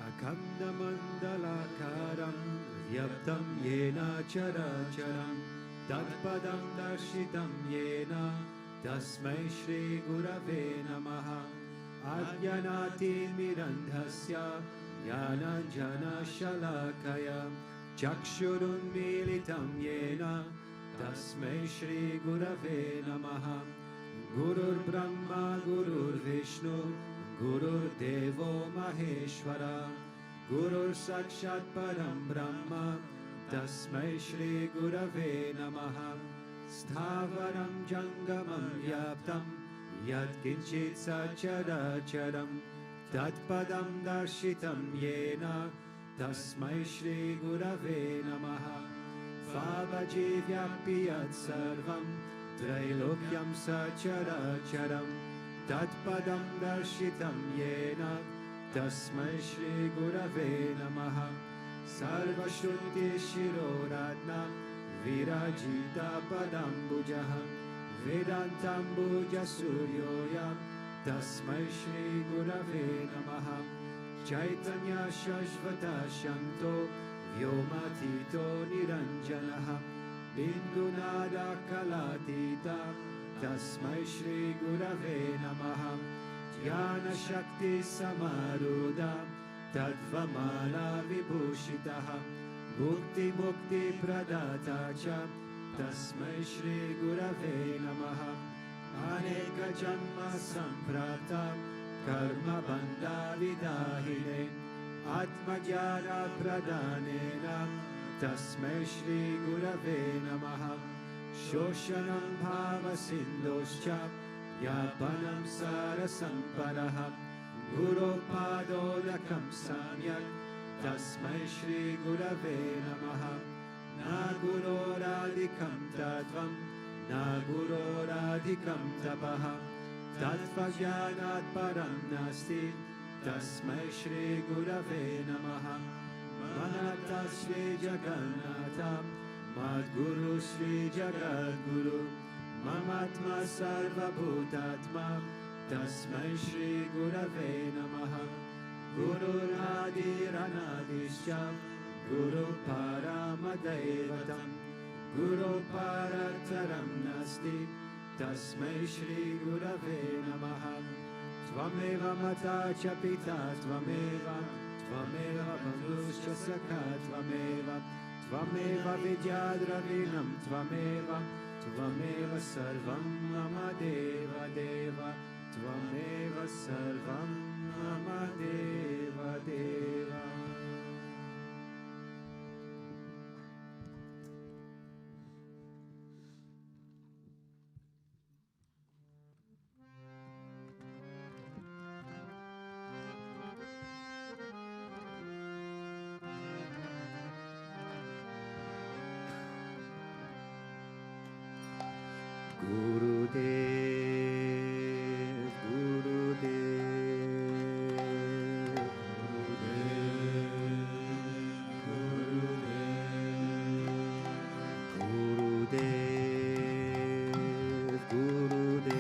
Akandamandalakaram vyaptam yena characharam tatpadam darshitam yena tasmai Shri Gurave namaha Ajnanati mirandhasya jnananjana shalakaya chakshurunmilitam yena tasmai Shri Gurave namaha Gurur Brahma Gurur Vishnu Gurur Devo Maheshwara Gurur Sakshat Param Brahma Tasmai Shri Gurave Namaha Sthavaram Jangamam Yaptam Yat Kinchit Sacharacharam Tatpadam Darshitam Yena Tasmai Shri Gurave Namaha Vabaji Vyapiyat Sarvam Trailokyam Sacharacharam Tatpadam Darshitam Yena Tasmai Shri Gurave Namaha Sarvashruti Shiroratna Virajita Padambujaha Vedantambuja Suryoya Tasmai Shri Gurave Namaha Chaitanya Shashvata Shanto Vyomatito Niranjanaha Bindunada Kalatita Tasmai Shri Gurave Namaha Jnana Shakti Samaruda Tatvamala Vibhushitaha Bhukti Mukti Pradatacha Tasmai Shri Gurave Namaha Aneka Janma Samprata Karma Bandha Vidahine Atmajnana Pradanena Tasmai Shri Gurave Namaha Shoshanam Bhava Sindhoscha Yapanam Sarasamparaha Guru Padodakam Samyak Tasmai Shri Gurave Namaha Na Guroradikam Tatvam Na Guroradikam Tapaha Tatvajnanat Param Nasti Tasmai Shri Gurave Namaha Manata Shri Jagannatha Madguru Shri Jagadguru Mamatma Sarva Bhutatma Tasmai Shri Gurave Namaha Guru Radhiranadishya Guru Paramadaivatam Guru Parataram Nasti Tasmai Shri Gurave Namaha Tvameva Mata Cha Pita Tvameva Bandhuscha Sakha Tvameva Vidyadravinam Tvameva Sarvam Mama Deva Deva Tvameva Sarvam Mama Deva Deva. Gurudev, Gurudev, Gurudev, Gurudev, Gurudev, Gurudev,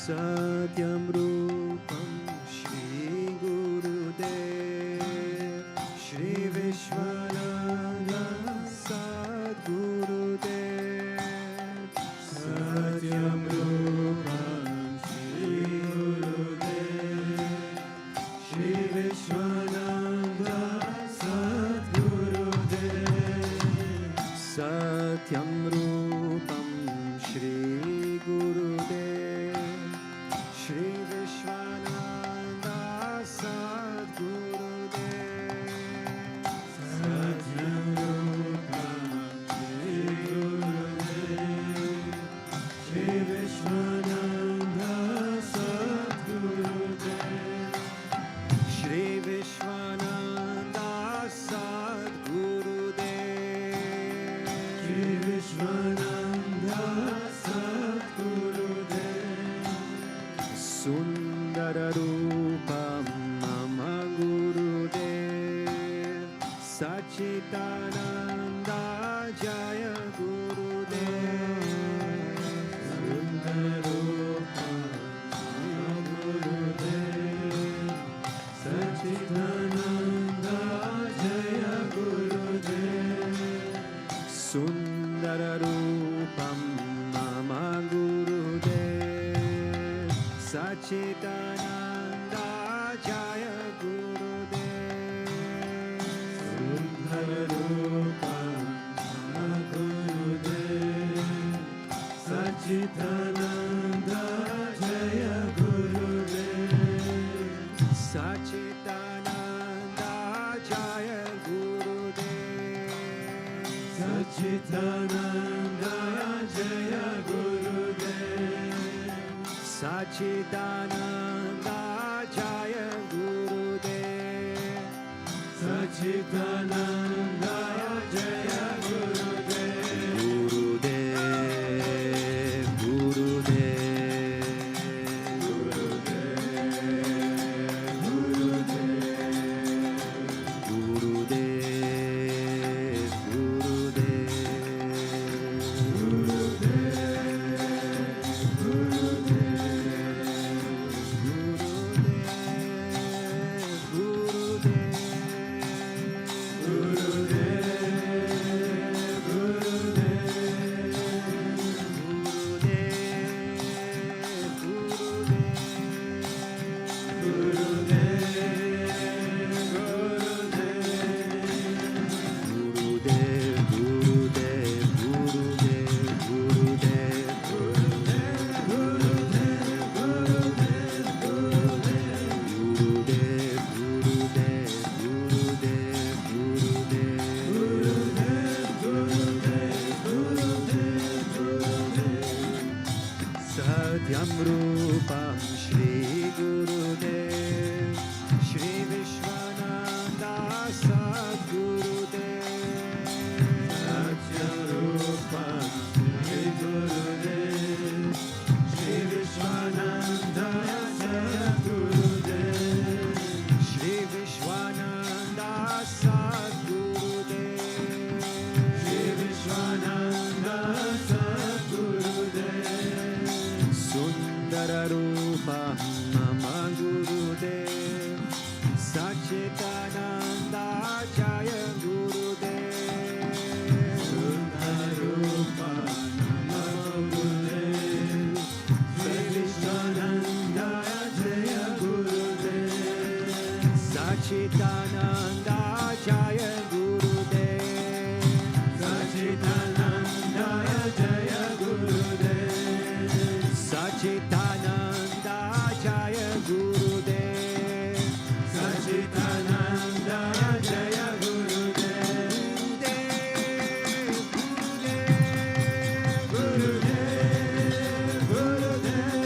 Satyam Rupam Shri Gurudev Shri Vishwananda Sadgurudev Satyam Rupam Shri Gurudev Shri Vishwananda Sadgurudev Satyam Rupam Shri Gurudev Shri Vishwananda Sadgurudev Satyam Rupam Shri Gurudev Shri Vishwananda Sadgurudev Shri Vishwananda Sadgurudev Shri Vishwananda Sadgurudev Sundara Rupam Mama Gurudev Sachitananda Jaya Gurudev Sundara Rupam Mama Gurudev Sachitananda Jaya Gurudev Sundara Rupam Mama Gurudev Sachitananda Jaya Gurudev Sundara Rupam Mama Gurudev Sachitananda Jaya Gurudev Sachitananda Jaya Gurudev Sachitananda Jaya Gurudev Sachitananda Jaya Gurudev Sachitananda Jaya Gurudev Gurudev Gurudev Gurudev Gurudev Gurudev Satyam Rupam Shri Gurudev Shri Vishwananda Sadgurudev Satyam Rupam Shri Gurudev Shri Vishwananda Sadgurudev Shri Vishwananda Sadgurudev Shri Vishwananda Sadgurudev Sundara Rupam Mama Gurudev Sachitananda Jaya Gurudev Sundara Rupam Mama Gurudev Shri Vishwananda Jaya Gurudev Sachitananda Jaya Gurudev Sachitananda Jaya Gurudev Sachitananda Jaya Gurudev Sachitananda Jaya Gurudev Gurudev Gurudev Gurudev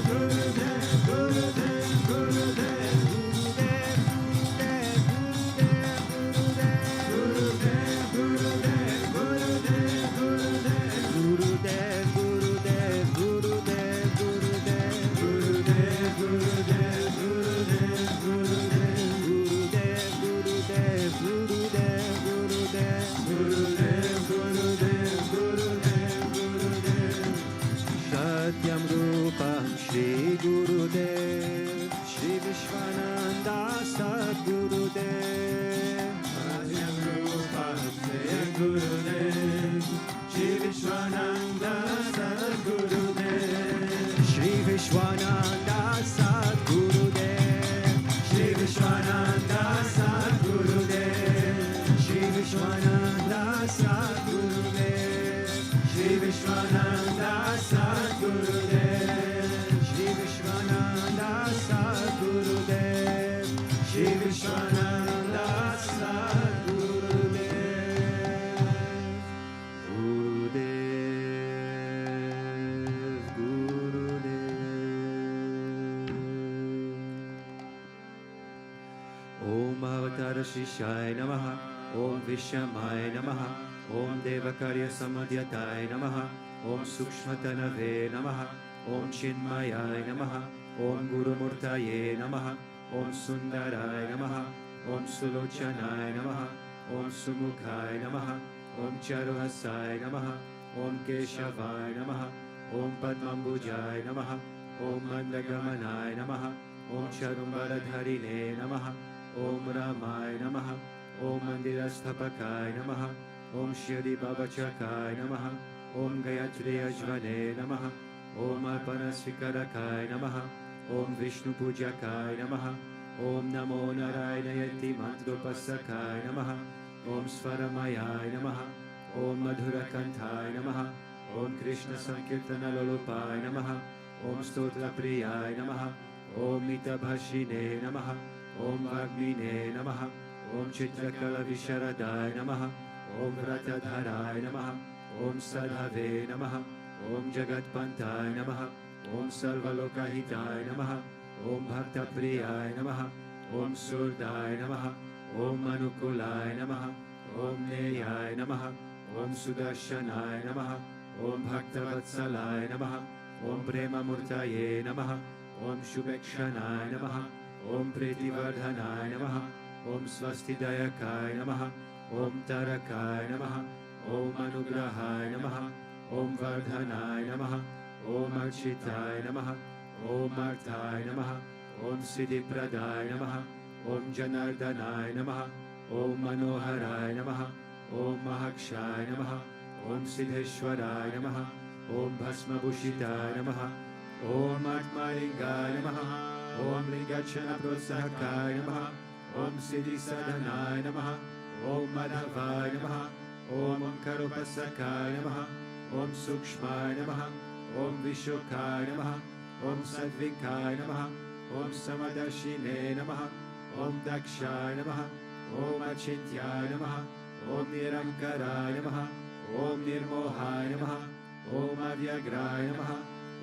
Gurudev Rupam Shri Gurudev Shri Vishwananda Sadgurudev Bhajam Rupam Shri Gurudev Shri Vishwananda Sadgurudev Shri Vishwananda Sadgurudev Shri Vishwananda Sadgurudev Shri Vishwananda Sadgurudev Shri Vishwananda Sadgurudev Shri Vishwananda Sadgurudev Shri Vishwananda Sadgurudev Gurudev Gurudev Om Avatar Shishaya Namaha Om Vishamaya Namaha Om Devakarya Samadhyataya Namaha Om Sukshmatanave Namaha Om Chinmayaya Namaha Om Guru Murtaye Namaha Om Sundaraya Namaha Om Sulochanaya Namaha Om Sumukhaya Namaha Om Charuhasaya Namaha Om Keshavaya Namaha Om Padmambujaya Namaha Om Mandagamanaya Namaha Om Charumbaradharine Namaha Om Ramaya Namaha Om Mandirasthapakaya Namaha Om Shri Babachakaya Namaha Om Gayatri Ajvane Namaha Om Arpanasvikarakaya Namaha Om Vishnu Pujakaya Namaha Om Namo Narayana Mantropasakaya Namaha Om Svaramayaya Namaha Om Madhurakantaya Namaha Om Krishna Sankirtana Lolopaya Namaha Om Stotra Priyaya Namaha Om Mitabhashine Namaha Om Vagmine Namaha Om Chitrakala Visharadaya Namaha Om Vratadharaya Namaha Om Sadhave Namaha Om Jagatpantaya Namaha Om Sarvalokahitaya Namaha Om Bhakta Priyaya Namaha Om Surdaya Namaha Om Manukulaya Namaha Om Neyaya Namaha Om Sudarshanaya Namaha Om Bhaktavatsalaya Namaha Om Prema Murtaye Namaha Om Shubhekshanaya Namaha Om Pretivardhanaya Namaha Om Swastidayakaya Namaha Om Tarakaya Namaha Om Anugrahaya Namaha Om Vardhanaya Namaha Om Architaya Namaha Om Arthaya Namaha Om Siddhipradaya Namaha Om Janardhanaya Namaha Om Manoharaya Namaha Om Mahakshaya Namaha Om Siddheshwaraya Namaha Om Bhasmabhushitaya Namaha Om Atmalingaya Namaha Om Lingachana Protsahakaya Namaha Om Siddhi Sadhanaya Namaha Om Madhavaya Namaha Om Omkarupasakaya Namaha Om Sukshmaya Namaha Om Vishukaya Namaha Om Sadvikaya Namaha Om Samadashine Namaha Om Dakshaya Namaha Om Achintyaya Namaha Om Nirankaraya Namaha Om Nirmohaya Namaha Om Avyagraya Namaha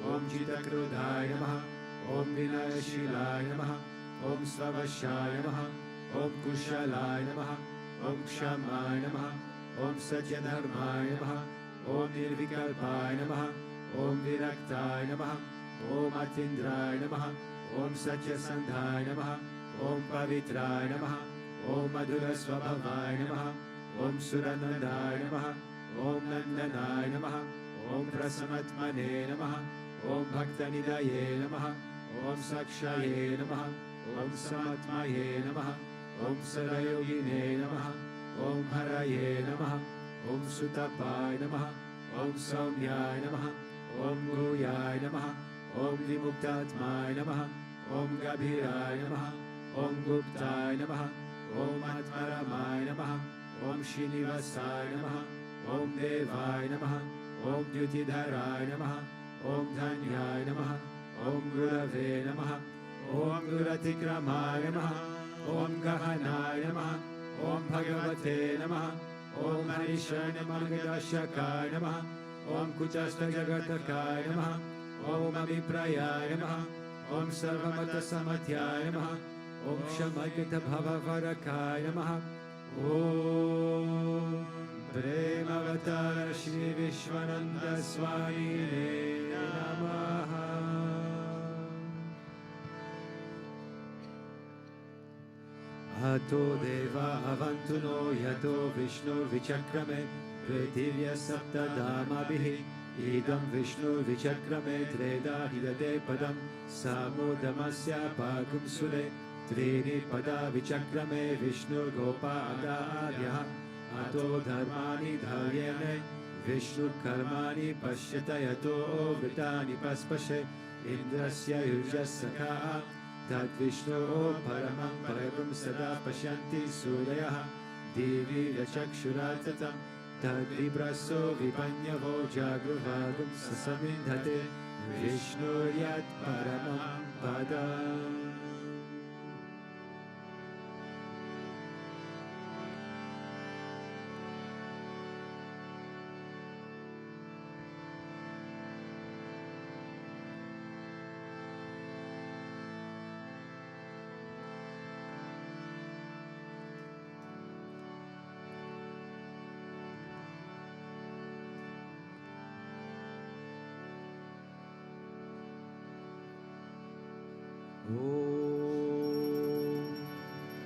Om Jitakrudaya Namaha Om Vinayashilaya Namaha Om Svavashaya Namaha Om Kushalaya Namaha Om Kshamaya Namaha Om Satyadharmaya Namaha Om Nirvikalpaya Namaha Om Viraktaya Namaha Om Atindraya Namaha Om Satyasandhaya Namaha Om Pavitraya Namaha Om Madhura Swabhavaya Namaha Om Suranandaya Namaha Om Nandanaya Namaha Om Prasamatmane Namaha Om Bhaktanidaye Namaha Om Sakshaye Namaha Om Samatmaye Namaha Om Sarayogine Namaha Om Haraye Namaha Om Sutapaye Namaha Om Saumyaye Namaha Om Guruyaye Namaha Om Vimuktatmaye Namaha Om Gabhiraye Namaha Om Guptaye Namaha Om Atmaramaye Namaha Om Srinivasaya Namaha Om Devaye Namaha Om Dyutidharaye Namaha Om Dhanyaya Namaha Om Gurave Namaha Om Guratikramaye Namaha Om Gahanaya Namaha Om Bhagavate Namaha Om Harishanamangadashakaya Namaha Om Kuchasthajagatakaye Namaha Om Aviprayaya Namaha Om Sarvamata Samatyaya Namaha Om Shamakita Bhavavarakaya Namaha Om Premavatara Shri Vishwananda Swami Namaha Ato Deva Avantuno Yato Vishnu Vichakrame Pritivya Sapta Dhamabhihi idam Vishnu vichakrame treda hidade padam samudamasya pagum sule trini pada vichakrame Vishnu gopa adadya ato dharmani dharyane Vishnu karmani pashyata yato vritani paspashe indrasya yujasakha tad Vishnu paramam paragum sada pashyanti surayah divi vachakshuratatam tad vibraso vipanyavo jagruvagum sasamindhate Vishnu yat paramam padam.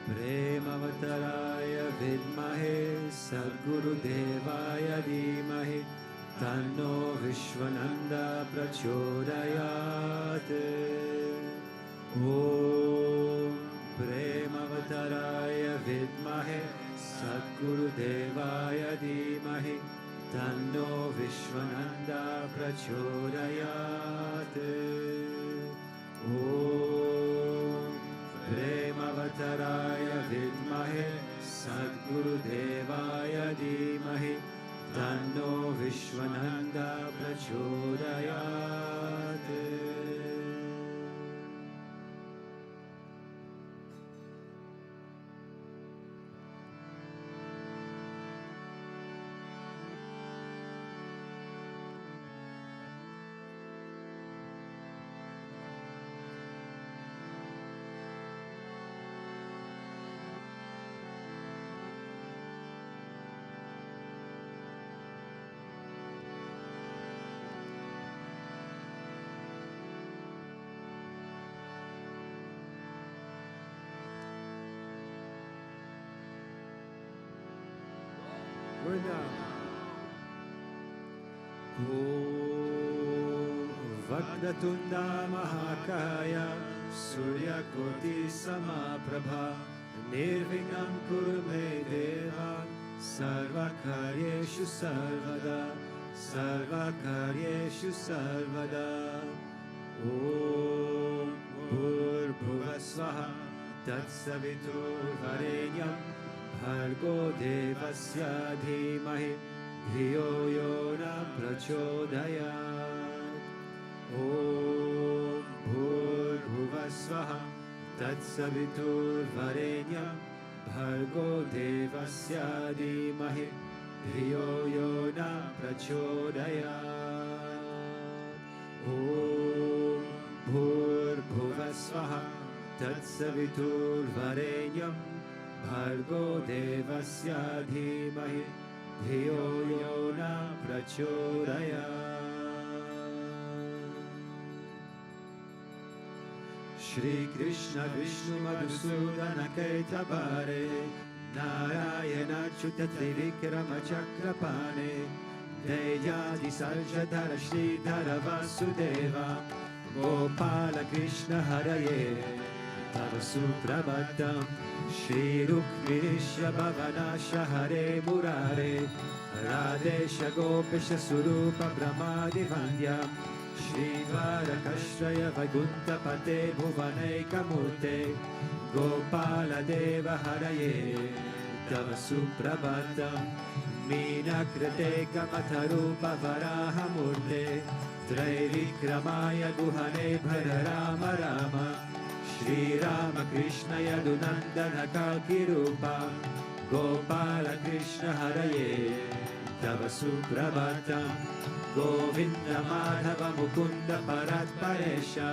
Premavattaraya vidmahe Sadgurudevaya dhimahi Tanno Vishwananda prachodayate. Om Premavattaraya vidmahe Sadgurudevaya dhimahi Tanno Vishwananda prachodayate. Om Premavattaraya vidmahe Sadgurudevaya dhimahi Tanno Vishwananda prachodayate. Vakratunda Mahakaya Suryakoti Samaprabha Nirvignam Kurume Deva Sarvakaryeshu Sarvada Sarvakaryeshu Sarvada. Om Bhurbhuvasvaha Tatsaviturvarenyam Bhargo Devasya Dhimahi Dhiyo yo na prachodayat. Om Bhurbhuvasvaha Tatsaviturvarenyam Bhargo Devasya Dhimahi Dhiyo yo na prachodayat. Om Bhurbhuvasvaha Tatsaviturvarenyam Bhargo Devasya Dhimahi Dhiyo yo na prachodayat. Shri Krishna Vishnu Madhusudana Kaitabare Narayana Achyuta Trivikrama Chakrapane Dejadi Sarjadhara Sridhara Vasudeva Gopala Krishna Haraye Tava Suprabhatam Shri Rukminisha Bhavanasha Hare Murare Radesha Gopesha Surupa Brahmadi Vandhyam Shri Dvarakashraya Vagunta Pate Bhuvaneika Murte Gopala Deva Haraye Tava Suprabhatam Minakrate Kamatharupa Varaha Murte Traivikramaya Guhane Bhara Rama Rama Shri Rama Krishna Yadunandana Kalkirupa Gopala Krishna Haraye Tava Suprabhatam Govinda Madhava Mukunda Parat Paresha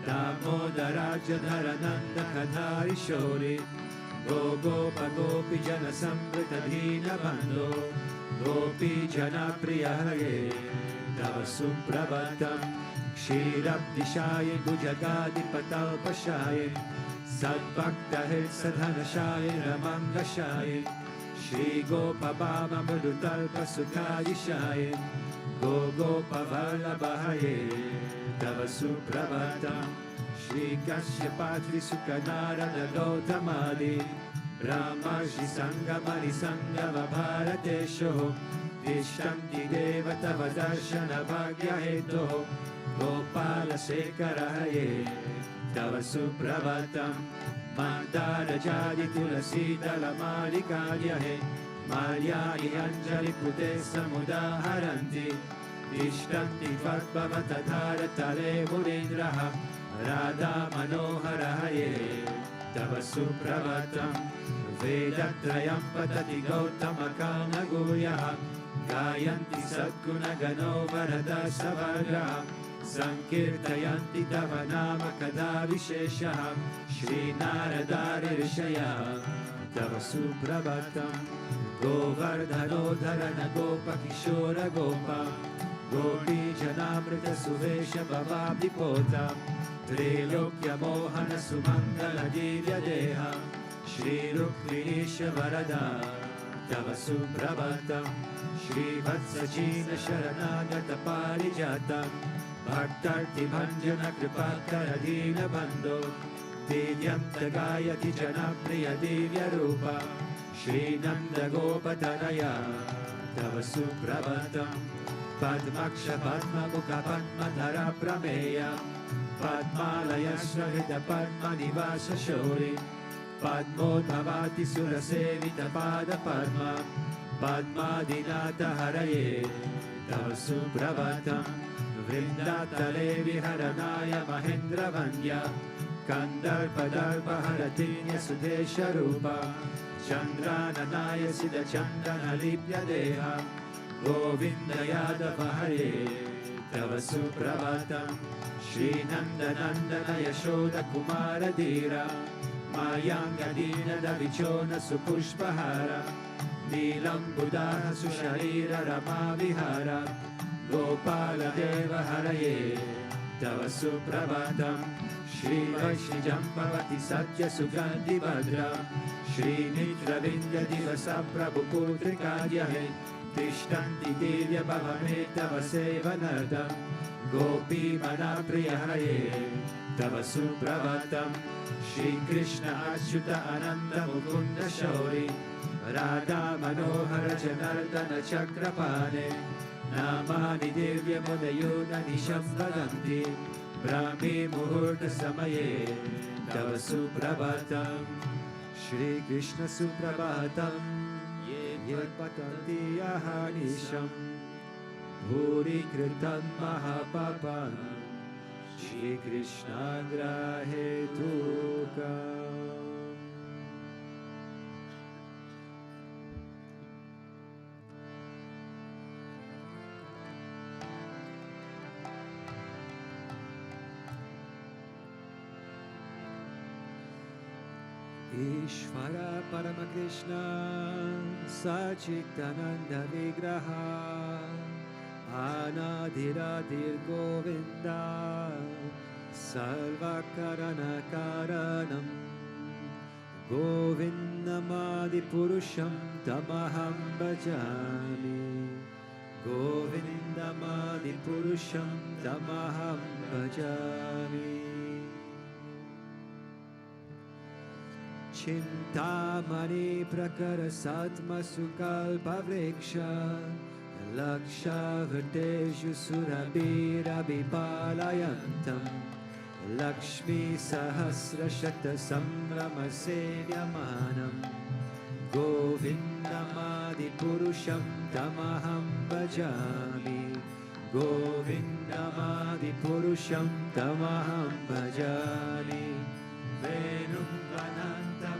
Damodara Jadharananda Kadhari Shori Gopa Gopi Jana Samvrita Dina Bando Gopi Jana Priya Hare Tava Suprabhatam Kshirabdishaye Gujagadi Patalpashaye Sadbhakta Sadhanashaye Ramangashaye Shri Gopa Baba Madutalpa Sukadishaye Gopa Vallabhaye Tava Suprabhatam Shri Kashyapatri Sukanarada Gautamadi Brahmarshi Sangamani Sangama Bharatesho Tishtanti Deva Tava Darshana Bhagya Heto Gopala Sekarahaye Tava Suprabhatam Mandara Jadi Tulasi Dalamalikayahe Malyani Anjali Pute Samudaharanti Ishtanti Tvatbhavatadhara Tale Murindraha Radha Manoharahaye Tava Supravatam Vedatrayam Patati Gautama Kana Guyaha Gayanti Sadguna Gano Varada Savarga Sankirtayanti Tava Nama Kada Visheshaha Shri Naradari Rishaya Tava Supravatam Govardhano Dharana Gopa Kishora Gopa Gopi Janamrita Suvesha Bhavabdi Pota Trilokya Mohana Sumangala Divya Deha Shri Rukminisha Varada Tava Suprabhatam Shri Vatsachina Sharanagata Parijata Bhaktarti Bhanjana Kripakara Dina Bandho Divyanta Gayati Janapriya Divya Rupa Shri Nanda Gopatanaya Tava Suprabhatam Padmaksha Padma Mukha Padma Dhara Prameya Padmalaya Shrahita Padma Nivasa Shori Padmodbhavati Surasevita Pada Padma Padmadinata Haraye Tava Suprabhatam Vrindatale Viharanaya Mahendra Vanya Kandarpadarpa Haratinya Sudesha Rupa Chandrananaya Siddha Chandana Lipya Deha Govinda Yadava Hare Tava Suprabhatam Shri Nanda Nandana Yashoda Kumara Dhira Mayanga Dina Davichona Supushpahara Nilam Buddha Susharira Rama Vihara Gopala Deva Haraye Tava Suprabhatam Shri Vaishnijambhavati Satya Sugandhi Bhadra Shri Nitra Vindya Divasa Prabhu Putrikadyahe Tishtanti Divya Bhavame Tava Sevanardam Gopi Manapriya Hare Tava Suprabhatam Shri Krishna Achyuta Ananda Mukunda Shauri Radha Manohara Janardana Chakrapane Namani Divya Mudayuna Nisham Vadanti Brahmi Muhurta Samaye Tava Suprabhatam Shri Krishna Suprabhatam Yet Patanti Ahanisham Bhuri Kritan Mahapapan Shri Krishna Grahe Tukam. Ishvara Paramakrishna Sachitananda Vigraha Anadhiradir Govinda Sarvakarana Karanam Govindamadi Purusham Tamaham Bhajami Govindamadi Purusham Tamaham Bhajami Chintamani Prakara Satma Sukalpa Vriksha Laksha Virteshu Surabira Vipalayantam Lakshmi Sahasra Shata Samrama Sevyamanam Govindamadi Purusham Tamaham Bhajami Govindamadi Purusham Tamaham Bhajami Venum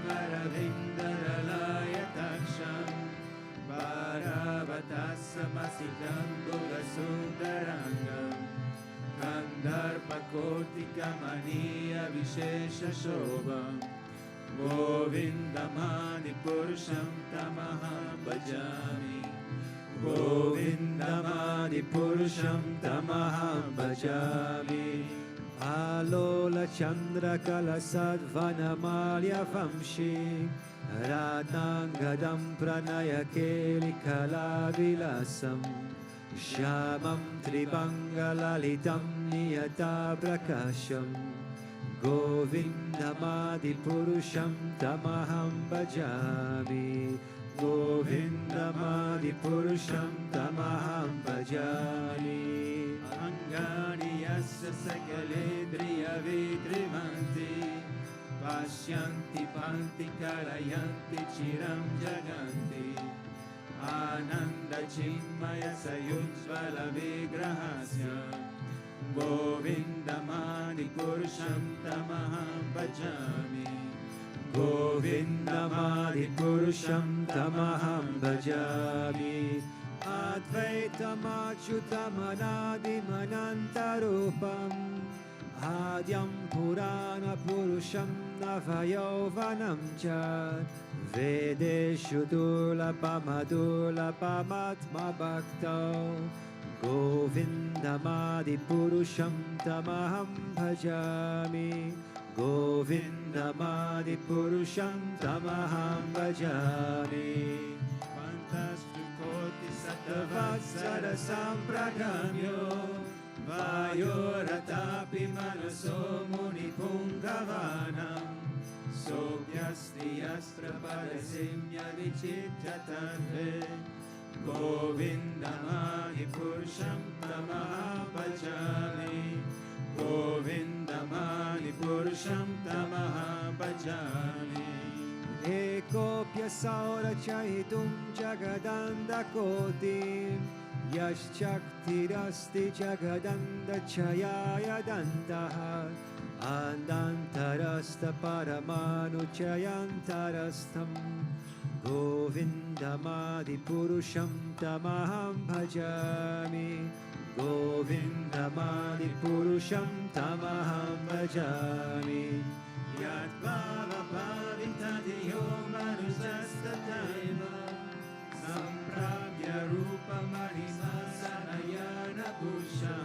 Varavindaralayataksham Bharavatasamasidam Bhugasundarangam Kandarpakotikamaniya Vishesha Shobham Govindamani Purusham Tamaham Bhajami Govindamani Purusham Tamaham Bhajami Alola Chandra Kalasadvana Malya Vamshi Ratnangadam Pranaya Keli Kala Vilasam Shyamam Tribangalalitam Niyata Prakasham Govindamadi Purusham Tamaham Bhajami Govindamadi Purusham Tamaham Bhajami Angani Yasya Sakaledriya Vidrimanti Pashyanti Panti Karayanti Chiram Jaganti Ananda Chinmaya Sayujvala Vigrahasya Govindamadi Purusham Tamaham Bhajami Govindamadi Purusham Tamaham Bhajami Advaitam Achyutam Anadim Anantarupam Adyam Purana Purusham Navayovanam Cha Vedeshu Durlabhamadurlabhamatma Bhakto Govindamadi Purusham Tamaham Bhajami Govindamadi Purusham Tamaham Bhajami Pantastukoti Satavatsara Sampragamyo Vayoratapi Manaso Muni Pungavanam Sopyasti Astra Parasimya Vichityatanve Govindamadi Purusham Tamaham Bhajami Govindamadi Purusham Tamaham Bhajami Ekopya Saura Chahitum Jagadanda Koti Yashchaktirasti Jagadanda Chayaya Dantaha Andantarasta Paramanu Chayantarastam Govindamadi Purusham Tamaham Bhajami Govindamadi Purusham Tamaham Bhajami Yadbhava Bhavitadiyo Manusastataiva Samprabhya Rupa Mahima Sanayana Pusha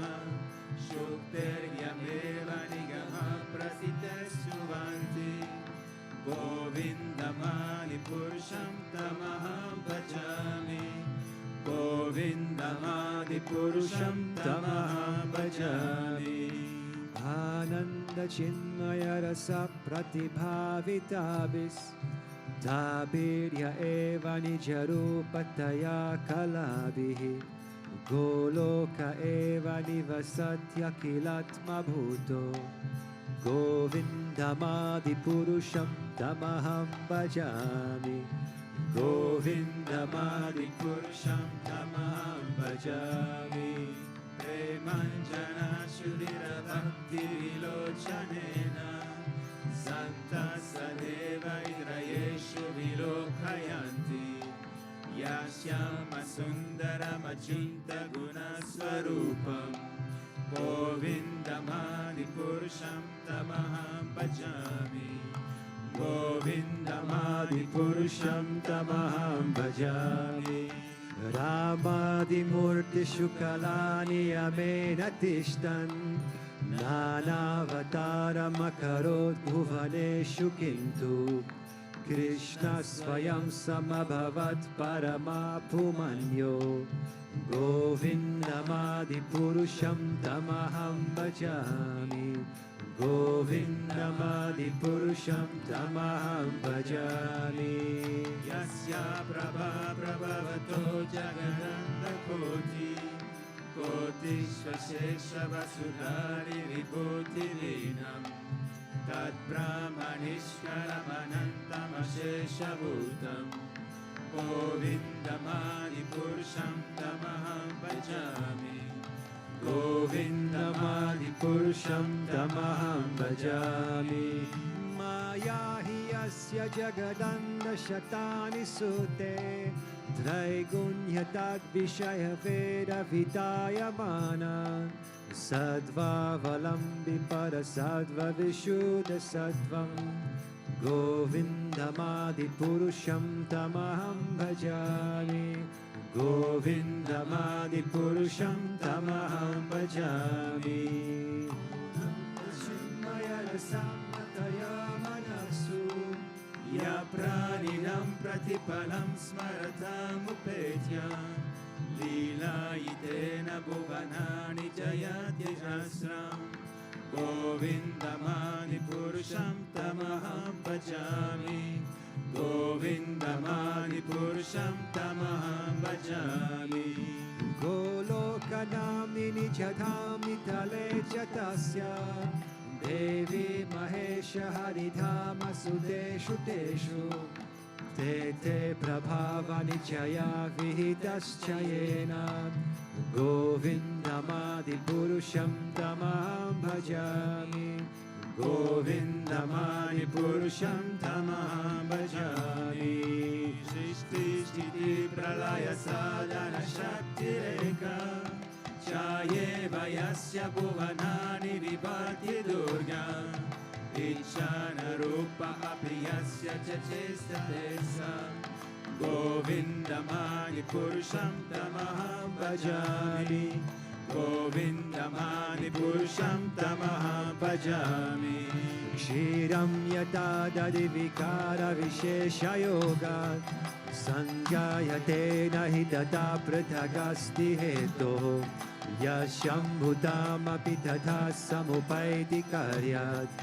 Shuktergyameva Nigama Prasiteshuvanti Govindamadi Purusham Tamaham Bhajami Govindamadi Purusham Tamaham Bhajami Ananda Chinmaya Rasa Pratibhavitabis Tabirya Eva Nijarupataya Kalabhihi Goloka Eva Nivasatya Kilatma Bhuto Govindamadi Purusham Tamaham Bhajami Govindamadi Purusham Tamaham Bhajami Premanjana Shudira Bhakti Vilochanena Santa Sadeva Idrayeshu Vilokhayanti Yasyama Sundaram Achinta Guna Swarupam Govindamadi Purusham Tamaham Bhajami Govindamadi Purusham Tamaham Bhajami Ramadi Murti Shukalani Amena Tishtan Nanavataram Akarot Bhuvaneshu Kintu Krishna Swayam Samabhavat Paramapumanyo Govindamadi Purusham Tamaham Bhajami Govindamadi Purusham Tamaham Bhajami Yasya Prabha Prabhavato Jagananda Koti Koti Svashesha Vasudhari Vibhuti Vinam Tad Brahmanishkaram Anantam Ashesha Bhutam Govindamadi Purusham Tamaham Bhajami Govindamadi Purusham Tamaham Bhajami Maya hi yasya jagadanda shatani sute Traigunyatad Vishaya Veda Vidayamana Sadva Valambi Parasadva Vishuddha Sattvam Govindamadi Purusham Tamaham Bhajami Govindamadi Purusham Tamaham Bhajami Chinmaya Rasamataya Manasu Ya Praninam Pratipalam Smaratam Upetya लीलायितेन भुवनानि जयत्यजस्रम् गोविन्दमादिपुरुषं तमहं भजामि गोविन्दमादिपुरुषं तमहं भजामि गोलोकनामिनि जधामि तले च तस्य देवी महेश हरिधाम सुतेषु तेषु ते ते प्रभावानि चया विहितश्च येन गोविन्दमादिपुरुषं तमहं भजामि गोविन्दमादिपुरुषं तमहं भजामि सृष्टिस्थितिप्रलयसाधनशक्तिरेका चायेव यस्य भुवनानि विभाति दुर्गा इच्छानरूप अपि यस्य च चेष्टते सा गोविन्दमादिपुरुषं तमहं भजामि गोविन्दमादिपुरुषं तमहं भजामि क्षीरं यथा दधिविकारविशेषयोगात् सञ्जायते न हि तथा पृथगस्ति हेतोः यशम्भुतामपि तथा समुपैति कार्यात्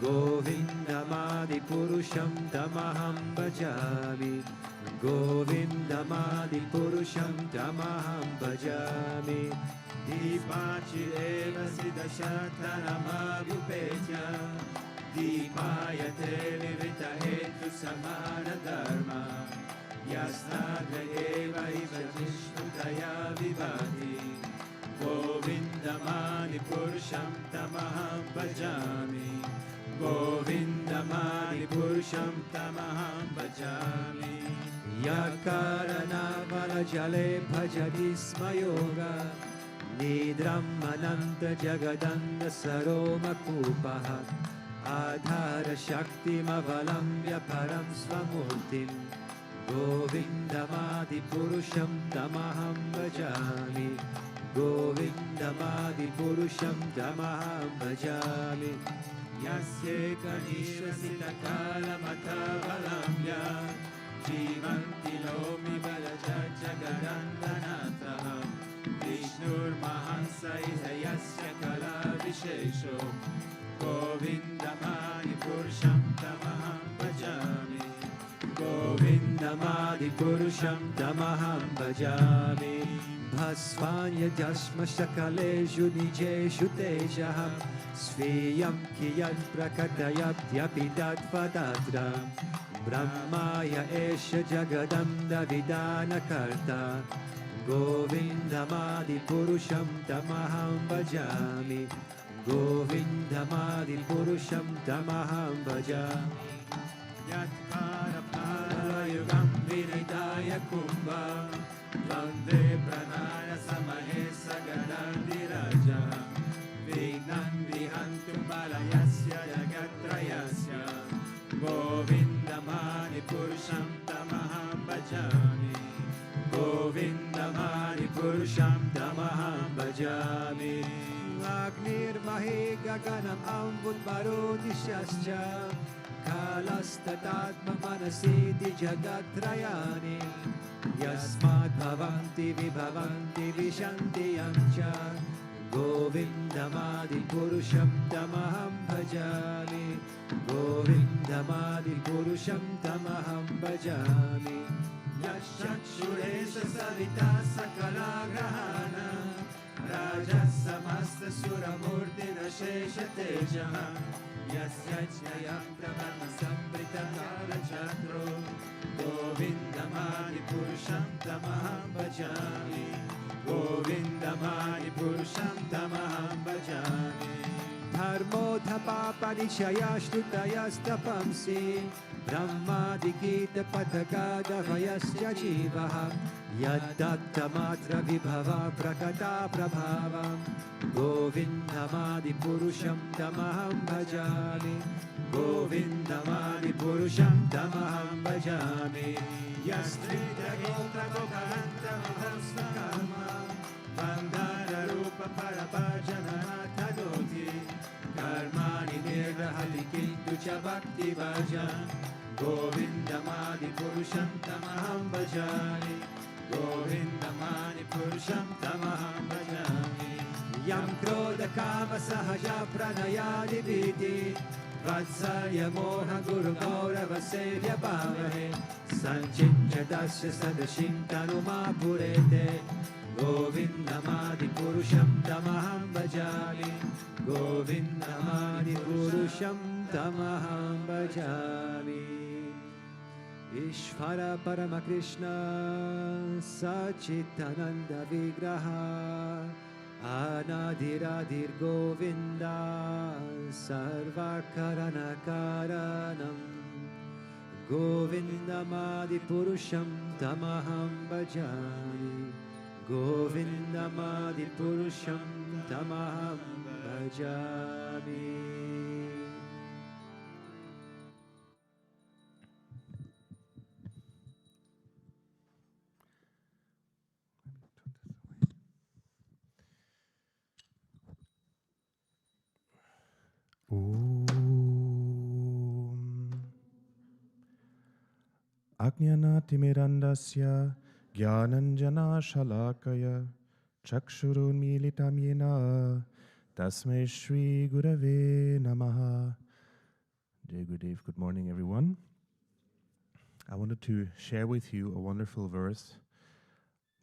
गोविन्दमादिपुरुषं तमहं भजामि गोविन्दमादिपुरुषं तमहं भजामि दीपाचिरेव सिद्धशतनमभ्युपेत्य दीपायते विविधहेतुसमानधर्म यस्नाग्रयेव इव जिष्णुतया विभाति गोविन्दमादिपुरुषं तमहं भजामि गोविन्दमादिपुरुषं तमहं भजामि यकारणामलजले भजति स्म योगा निद्रम् अनन्तजगदन्धसरोमकूपः आधारशक्तिमवलम्ब्य परं स्वमूर्तिं गोविन्दमादिपुरुषं तमहं भजामि गोविन्दमादिपुरुषं तमहं भजामि यस्येकनिश्वसितकालमथावलम्ब्य जीवन्ति लोमि बलजगदन्दनाथः विष्णुर्महंस इह यस्य कलाविशेषो गोविन्दमादिपुरुषं तमहं भजामि गोविन्दमादिपुरुषं तमहं भजामि भस्वान्यजस्मशकलेषु निजेषु तेजः स्वीयं कियत् प्रकटयत्यपि तत्त्वतत्र ब्रह्माय एष जगदन्धविधानकर्ता गोविन्दमादिपुरुषं तमहं भजामि गोविन्दमादिपुरुषं तमहं भजामि यत्कारपालयुगं विनिधाय कुम्भ वन्दे प्रणाय समहे सगदाधिराजः विघ्नं विहन्तु बलयस्य जगत्त्रयस्य गोविन्दमादिपुरुषं तमहं भजामि गोविन्दमादिपुरुषं तमहं भजामि अग्निर्महे गगनम् अम्बुद्भरो दिशश्च कालस्ततात्ममनसीति जगत्त्रयाणि यस्मात् भवन्ति विभवन्ति विशन्ति यं च गोविन्दमादिपुरुषं तमहं भजामि गोविन्दमादिपुरुषं तमहं भजामि यश्चक्षुरेश सविता सकलाग्रहाण राजः समस्तसुरमूर्तिरशेषतेजः यस्य ज्ञयं प्रभमसंवृतकालचक्रो गोविन्दमादिपुरुषं तमहं भजामि गोविन्दमादिपुरुषं तमहं भजामि धर्मोऽधपापनिचयाश्रुतयस्तपंसि ब्रह्मादिगीतपथगादभयश्च जीवः यद्दत्तमात्रविभवा प्रकटा प्रभावा गोविन्दमादिपुरुषं तमहं भजामि गोविन्दमादिपुरुषं तमहं भजामि यस्त्रितगोत्रगोकरन्तमहंस्वकर्म बन्धाररूपपरभजननाथदोति कर्माणि निर्वहति किन्तु च भक्तिभजन् गोविन्दमादिपुरुषं तमहं भजामि Govindamani Purusham Tamaham Bhajami. Yam Krodha Kama Sahaja Pranayadi Viti Vatsalya Moha Guru Gaurava Sevya Bhavahe Sanchichatasya Sadashim Tanuma Purete Govindamadi Purusham Tamaham Bhajami Govindamadi Purusham Tamaham Bhajami Ishvara Paramakrishna Sachitananda Vigraha Anadiradir Govinda Sarvakarana Karanam Govindamadi Purusham Tamaham Bhajami Govindamadi Purusham Tamaham Bhajami. Ajnanatimirandasya Gyananjana Shalakaya Chakshurunmilitam Yena Tasmai Shri Gurave Namaha. Dear Gurudev, good morning everyone. I wanted to share with you a wonderful verse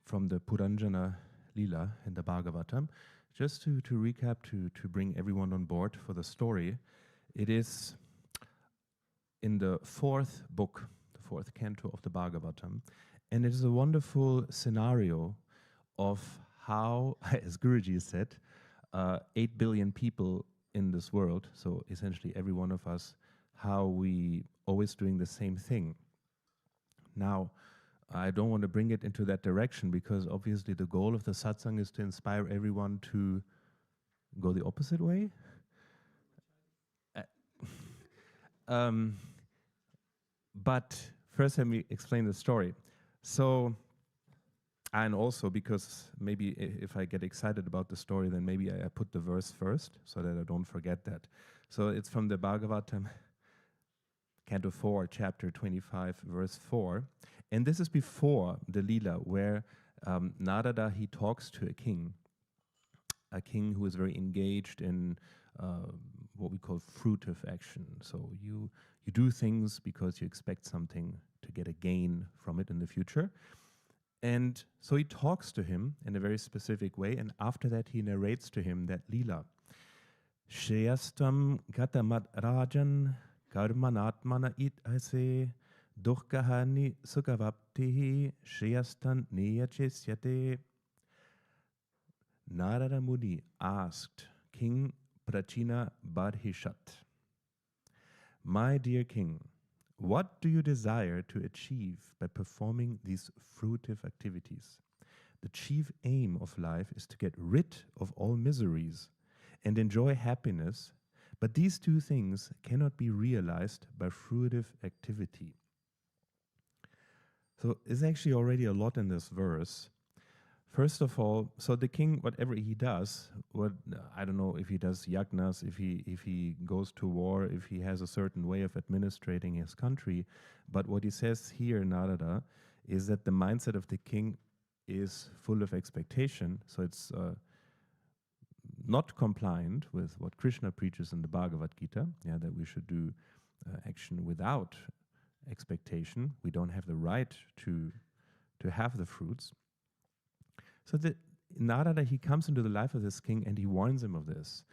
from the Puranjana Lila in the Bhagavatam. Just to recap, to bring everyone on board for the story. It is in the fourth book, the fourth canto of the Bhagavatam, and it is a wonderful scenario of how, as Guruji said, 8 billion people in this world, so essentially every one of us, how we always doing the same thing. Now, I don't want to bring it into that direction because obviously the goal of the satsang is to inspire everyone to go the opposite way. But first let me explain the story. So, and also because maybe if I get excited about the story, then maybe I put the verse first so that I don't forget that. So it's from the Bhagavatam, Canto 4, chapter 25, verse 4. And this is before the Leela where Narada, he talks to a king who is very engaged in what we call fruitive action. So you do things because you expect something to get a gain from it in the future. And so he talks to him in a very specific way, and after that he narrates to him that Leela. Shreyastam gatamat rajan karmanatmana it ase dukkahani sukhavaptihi shreyastan niyachesyate. Narada Muni asked King Prachina Barhishat, "My dear king, what do you desire to achieve by performing these fruitive activities? The chief aim of life is to get rid of all miseries and enjoy happiness, but these two things cannot be realized by fruitive activity." So there's actually already a lot in this verse. First of all, so the king, whatever he does, I don't know if he does yagnas, if he goes to war, if he has a certain way of administrating his country, but what he says here, Narada, is that the mindset of the king is full of expectation, so it's not compliant with what Krishna preaches in the Bhagavad Gita, that we should do action without expectation. We don't have the right to have the fruits. So Narada, he comes into the life of this king and he warns him of this.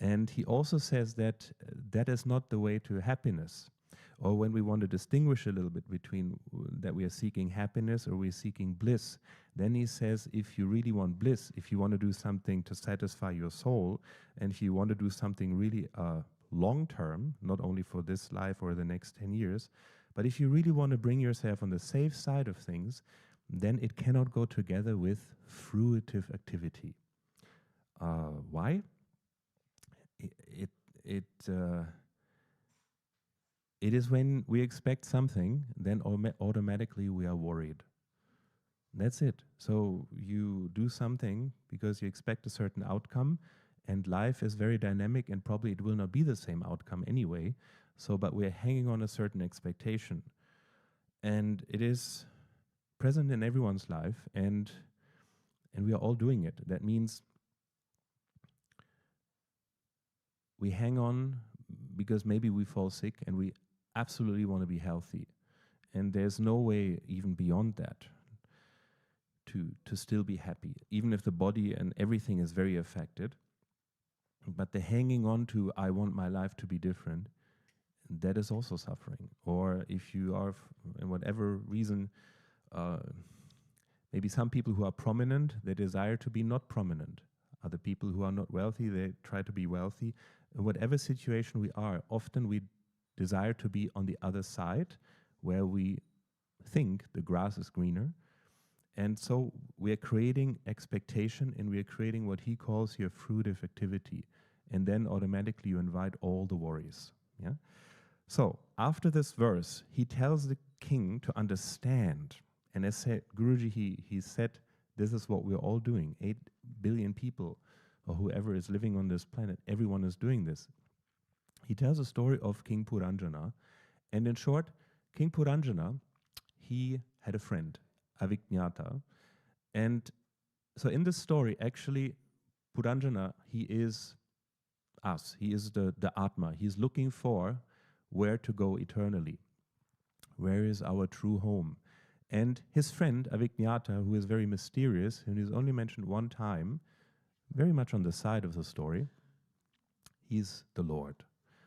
And he also says that that is not the way to happiness. Or when we want to distinguish a little bit between that we are seeking happiness or we're seeking bliss, then he says if you really want bliss, if you want to do something to satisfy your soul, and if you want to do something really long term, not only for this life or the next 10 years, but if you really want to bring yourself on the safe side of things, then it cannot go together with fruitive activity. Why? It is when we expect something, then automatically we are worried. That's it. So you do something because you expect a certain outcome, and life is very dynamic, and probably it will not be the same outcome anyway. So, but we're hanging on a certain expectation. And it is present in everyone's life, and we are all doing it. That means we hang on because maybe we fall sick and we absolutely want to be healthy. And there's no way even beyond that to still be happy, even if the body and everything is very affected. But the hanging on to, I want my life to be different, that is also suffering. Or if you are, in whatever reason, maybe some people who are prominent, they desire to be not prominent. Other people who are not wealthy, they try to be wealthy. In whatever situation we are, often we desire to be on the other side, where we think the grass is greener. And so we are creating expectation, and we are creating what he calls here fruitive activity. And then automatically you invite all the worries. Yeah. So after this verse, he tells the king to understand. And as said, Guruji, he said, this is what we're all doing. 8 billion people, or whoever is living on this planet, everyone is doing this. He tells a story of King Puranjana. And in short, King Puranjana, he had a friend, Avijñata. And so in this story, actually, Puranjana, he is us. He is the Atma. He's looking for where to go eternally. Where is our true home? And his friend, Avijñata, who is very mysterious, and is only mentioned one time, very much on the side of the story, he's the Lord.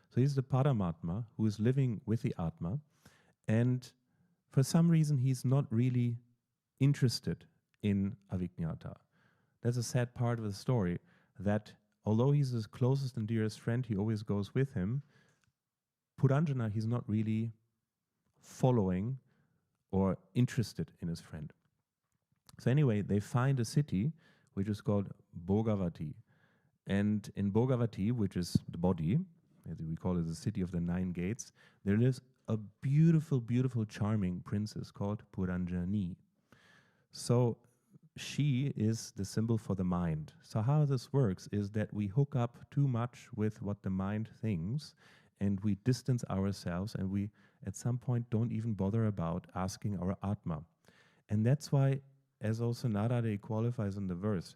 So he's the Paramatma who is living with the Atma, and for some reason he's not really interested in Avijñata. That's a sad part of the story, that although he's his closest and dearest friend, he always goes with him, Puranjana, he's not really following or interested in his friend. So anyway, they find a city which is called Bhogavati. And in Bhogavati, which is the body, as we call it the city of the 9 gates, there lives a beautiful, beautiful, charming princess called Puranjani. So she is the symbol for the mind. So how this works is that we hook up too much with what the mind thinks, and we distance ourselves, and we at some point don't even bother about asking our Atma. And that's why, as also Narade qualifies in the verse,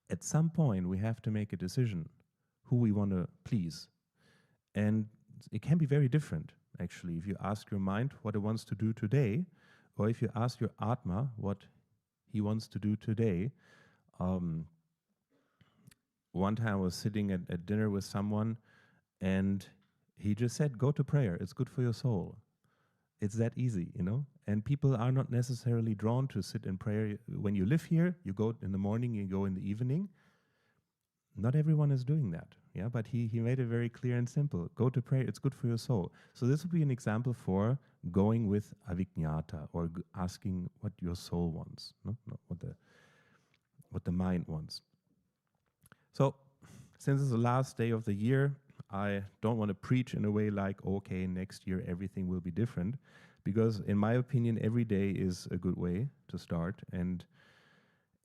at some point we have to make a decision who we want to please. And it can be very different, actually, if you ask your mind what it wants to do today, or if you ask your Atma what he wants to do today. One time I was sitting at dinner with someone, and he just said, go to prayer, it's good for your soul. It's that easy, you know? And people are not necessarily drawn to sit in prayer. When you live here, you go in the morning, you go in the evening. Not everyone is doing that, yeah? But he made it very clear and simple. Go to prayer, it's good for your soul. So this would be an example for going with Avijñata, or asking what your soul wants, not what the mind wants. So, since it's the last day of the year, I don't want to preach in a way like, okay, next year everything will be different, because in my opinion, every day is a good way to start, and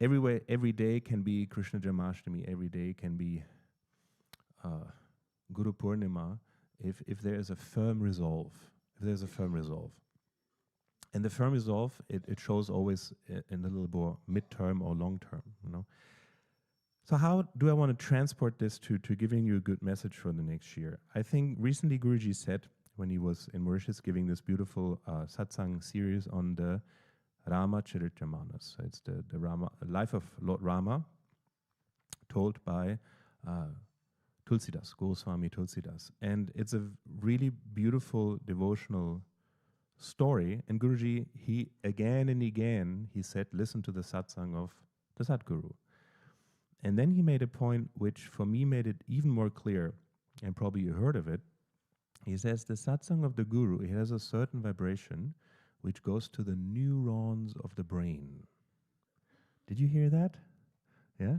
every day can be Krishna Janmashtami, every day can be Guru Purnima, if there is a firm resolve, And the firm resolve, it shows always in a little more mid-term or long-term, you know. So how do I want to transport this to giving you a good message for the next year? I think recently Guruji said, when he was in Mauritius giving this beautiful satsang series on the Rama Charitramanas. So it's the life of Lord Rama, told by Tulsidas, Goswami Tulsidas. And it's a really beautiful devotional story. And Guruji, he again and again, he said, listen to the satsang of the Sadguru. And then he made a point which for me made it even more clear, and probably you heard of it. He says the satsang of the Guru, it has a certain vibration which goes to the neurons of the brain. Did you hear that? Yeah?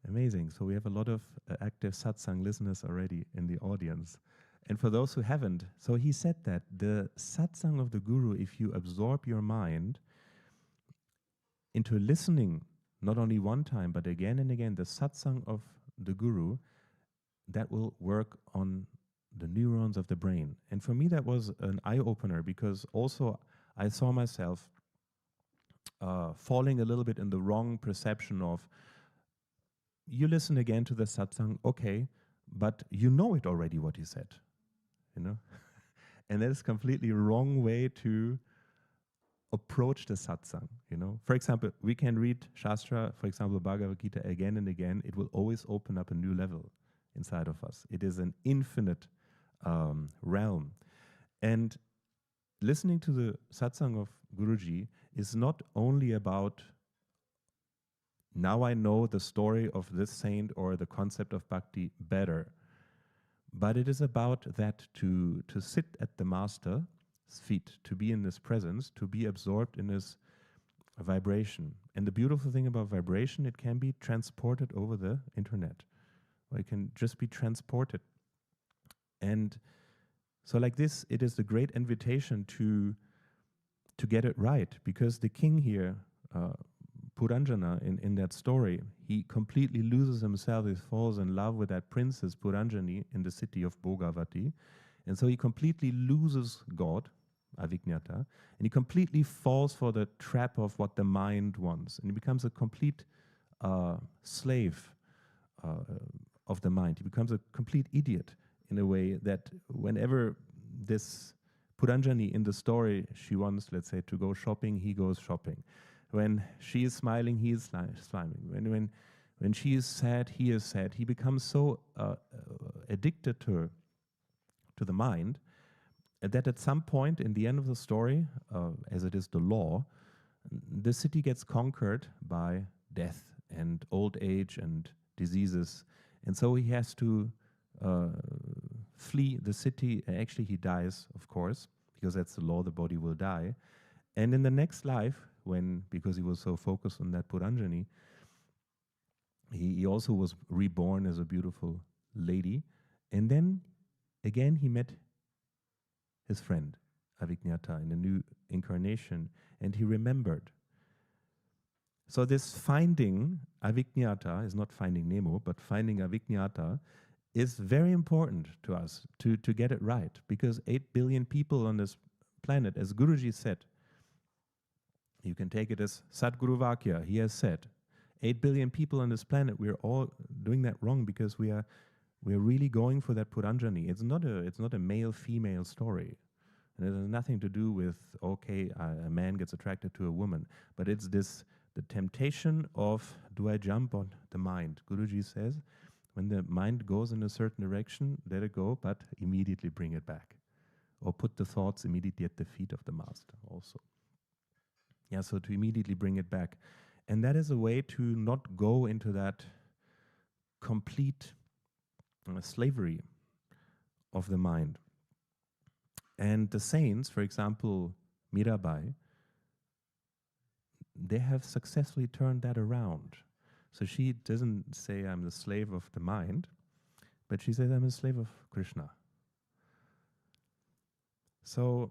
Amazing. So we have a lot of active satsang listeners already in the audience. And for those who haven't, so he said that the satsang of the Guru, if you absorb your mind into listening, not only one time, but again and again, the satsang of the Guru, that will work on the neurons of the brain. And for me, that was an eye-opener, because also I saw myself falling a little bit in the wrong perception of, you listen again to the satsang, okay, but you know it already what he said, you know? And that is completely wrong way to approach the satsang, you know? For example, we can read Shastra, for example, Bhagavad Gita again and again. It will always open up a new level inside of us. It is an infinite realm. And listening to the satsang of Guruji is not only about, now I know the story of this saint or the concept of bhakti better, but it is about that to sit at the master's feet, to be in his presence, to be absorbed in his vibration. And the beautiful thing about vibration, it can be transported over the internet, or it can just be transported. And so like this, it is the great invitation to get it right, because the king here, Puranjana, in that story, he completely loses himself. He falls in love with that princess Puranjani in the city of Bhogavati. And so he completely loses God, Avijnata, and he completely falls for the trap of what the mind wants. And he becomes a complete slave of the mind. He becomes a complete idiot in a way that whenever this Puranjani in the story, she wants, let's say, to go shopping, he goes shopping. When she is smiling, he is smiling. When she is sad, he is sad. He becomes so addicted to the mind that at some point in the end of the story, as it is the law, the city gets conquered by death and old age and diseases. And so he has to flee the city. Actually, he dies, of course, because that's the law, the body will die. And in the next life, because he was so focused on that Puranjani, he also was reborn as a beautiful lady. And then again he met his friend Avijnata in a new incarnation, and he remembered. So this finding Avijnata is not finding Nemo, but finding Avijnata is very important to us to get it right, because 8 billion people on this planet, as Guruji said, you can take it as Sadguru Vakya, he has said, 8 billion people on this planet, we're all doing that wrong, because we're really going for that Puranjani. It's not a male-female story. And it has nothing to do with, okay, a man gets attracted to a woman, but it's the temptation of, do I jump on the mind? Guruji says, when the mind goes in a certain direction, let it go, but immediately bring it back. Or put the thoughts immediately at the feet of the master also. Yeah, so to immediately bring it back. And that is a way to not go into that complete slavery of the mind. And the saints, for example, Mirabai, they have successfully turned that around. So she doesn't say, I'm the slave of the mind, but she says, I'm a slave of Krishna. So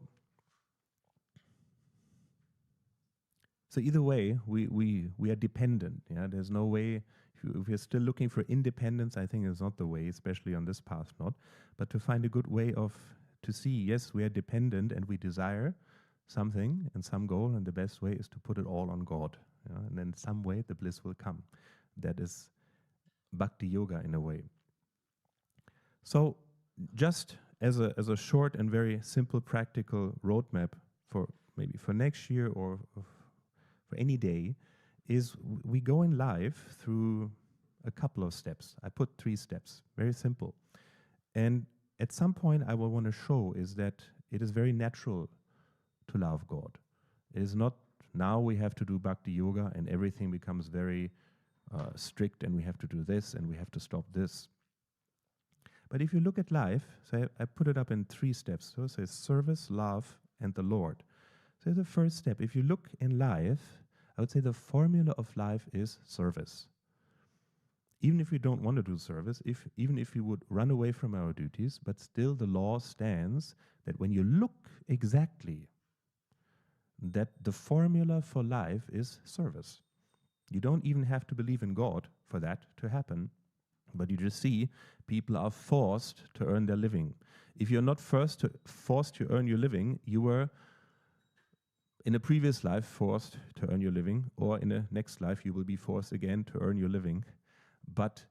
either way, we are dependent. Yeah, there's no way. If you're still looking for independence, I think it's not the way, especially on this path, not. But to find a good way to see, yes, we are dependent and we desire something and some goal, and the best way is to put it all on God. Yeah? And then some way the bliss will come. That is bhakti yoga in a way. So just as a short and very simple practical roadmap for maybe for next year or for any day, is we go in life through a couple of steps. I put 3 steps, very simple. And at some point I will want to show is that it is very natural to love God. It is not now we have to do bhakti yoga and everything becomes very strict and we have to do this and we have to stop this. But if you look at life, so I put it up in 3 steps. So it says service, love, and the Lord. So the first step, if you look in life, I would say the formula of life is service. Even if we don't want to do service, even if we would run away from our duties, but still the law stands that when you look exactly, that the formula for life is service. You don't even have to believe in God for that to happen, but you just see people are forced to earn their living. If you're not forced to earn your living, you were in a previous life forced to earn your living, or in a next life you will be forced again to earn your living. But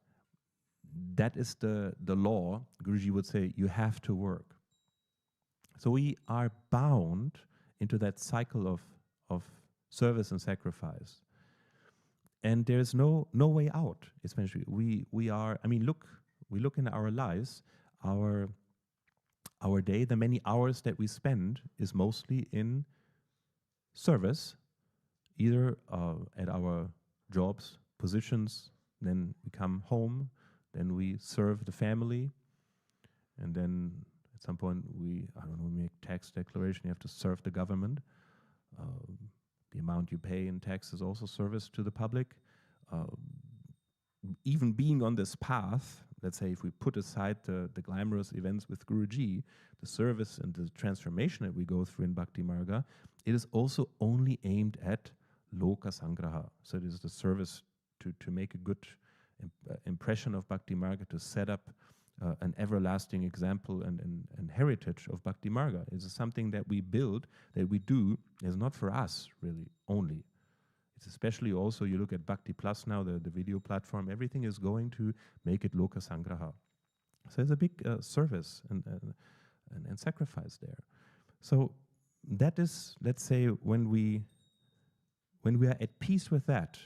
that is the law. Guruji would say, you have to work. So we are bound into that cycle of service and sacrifice. And there's no way out, especially. We are, I mean, we look in our lives, our day, the many hours that we spend is mostly in service, either at our jobs, positions, then we come home, then we serve the family, and then at some point we make tax declaration, you have to serve the government. The amount you pay in tax is also service to the public. Even being on this path, let's say if we put aside the glamorous events with Guruji, the service and the transformation that we go through in Bhakti Marga, it is also only aimed at Loka Sangraha. So it is the service to make a good impression of Bhakti Marga, to set up an everlasting example and heritage of Bhakti Marga. It's something that we build, that we do, is not for us really only. It's especially also, you look at Bhakti Plus now, the video platform, everything is going to make it Loka Sangraha. So there's a big service and sacrifice there. So that is, let's say, when we are at peace with that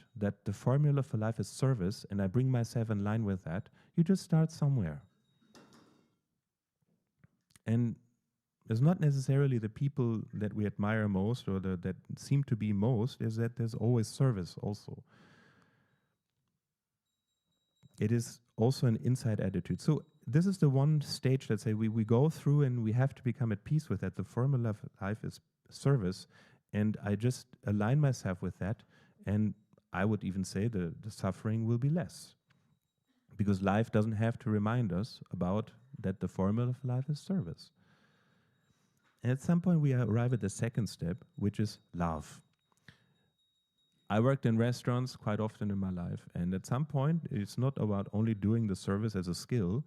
the formula for life is service, and I bring myself in line with that, you just start somewhere. And it's not necessarily the people that we admire most or that seem to be most, is that there's always service also. It is also an inside attitude. So this is the one stage, let's say, we go through, and we have to become at peace with that. The formula of life is service, and I just align myself with that, and I would even say the suffering will be less. Because life doesn't have to remind us about that the formula of life is service. And at some point we arrive at the second step, which is love. I worked in restaurants quite often in my life, and at some point it's not about only doing the service as a skill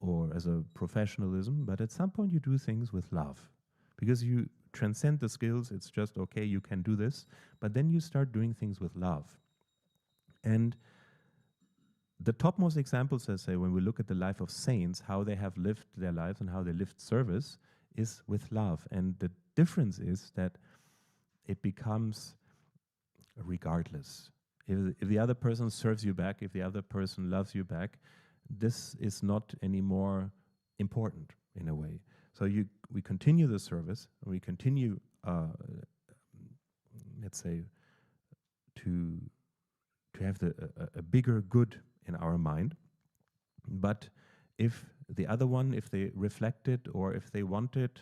or as a professionalism, but at some point you do things with love. Because you transcend the skills, it's just, okay, you can do this, but then you start doing things with love. And the topmost examples, I say, when we look at the life of saints, how they have lived their lives and how they lived service, is with love. And the difference is that it becomes regardless. If the other person serves you back, if the other person loves you back, this is not anymore important in a way. So we continue the service, and we continue, let's say, to have a bigger good in our mind. But if the other one, if they reflect it, or if they want it,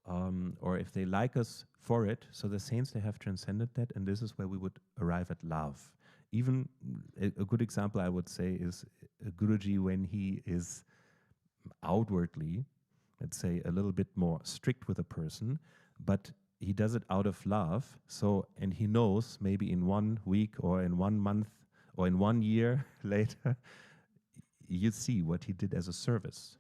or if they like us for it, so the saints, they have transcended that, and this is where we would arrive at love. Even a good example, I would say, is Guruji, when he is outwardly, let's say, a little bit more strict with a person, but he does it out of love. So, and he knows maybe in 1 week or in 1 month or in 1 year later, you see what he did as a service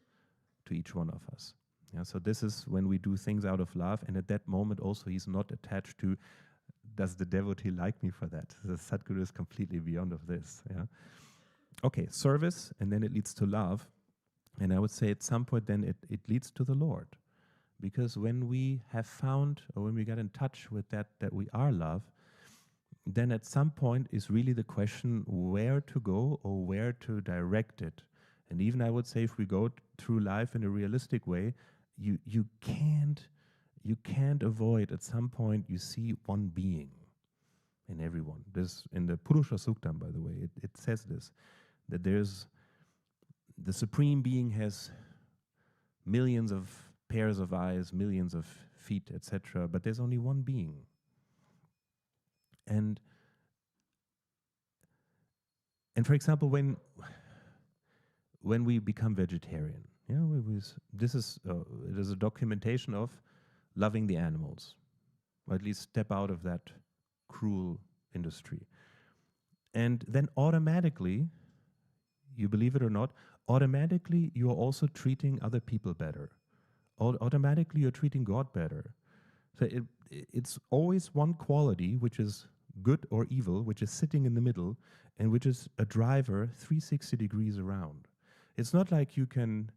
to each one of us. Yeah, so this is when we do things out of love, and at that moment also he's not attached to, does the devotee like me for that? The Sadhguru is completely beyond of this. Yeah. Okay, service, and then it leads to love. And I would say at some point then it leads to the Lord. Because when we have found, or when we get in touch with that we are love, then at some point is really the question where to go or where to direct it. And even I would say, if we go through life in a realistic way, you can't avoid, at some point you see one being in everyone. This in the Purusha Suktam, by the way, it says this, that there's the Supreme Being has millions of pairs of eyes, millions of feet, etc., but there's only one being. And for example, when we become vegetarian, this is it is a documentation of loving the animals, or at least step out of that cruel industry. And then automatically, you believe it or not, automatically you are also treating other people better. Automatically you're treating God better. So it's always one quality, which is good or evil, which is sitting in the middle, and which is a driver 360 degrees around. It's not like you can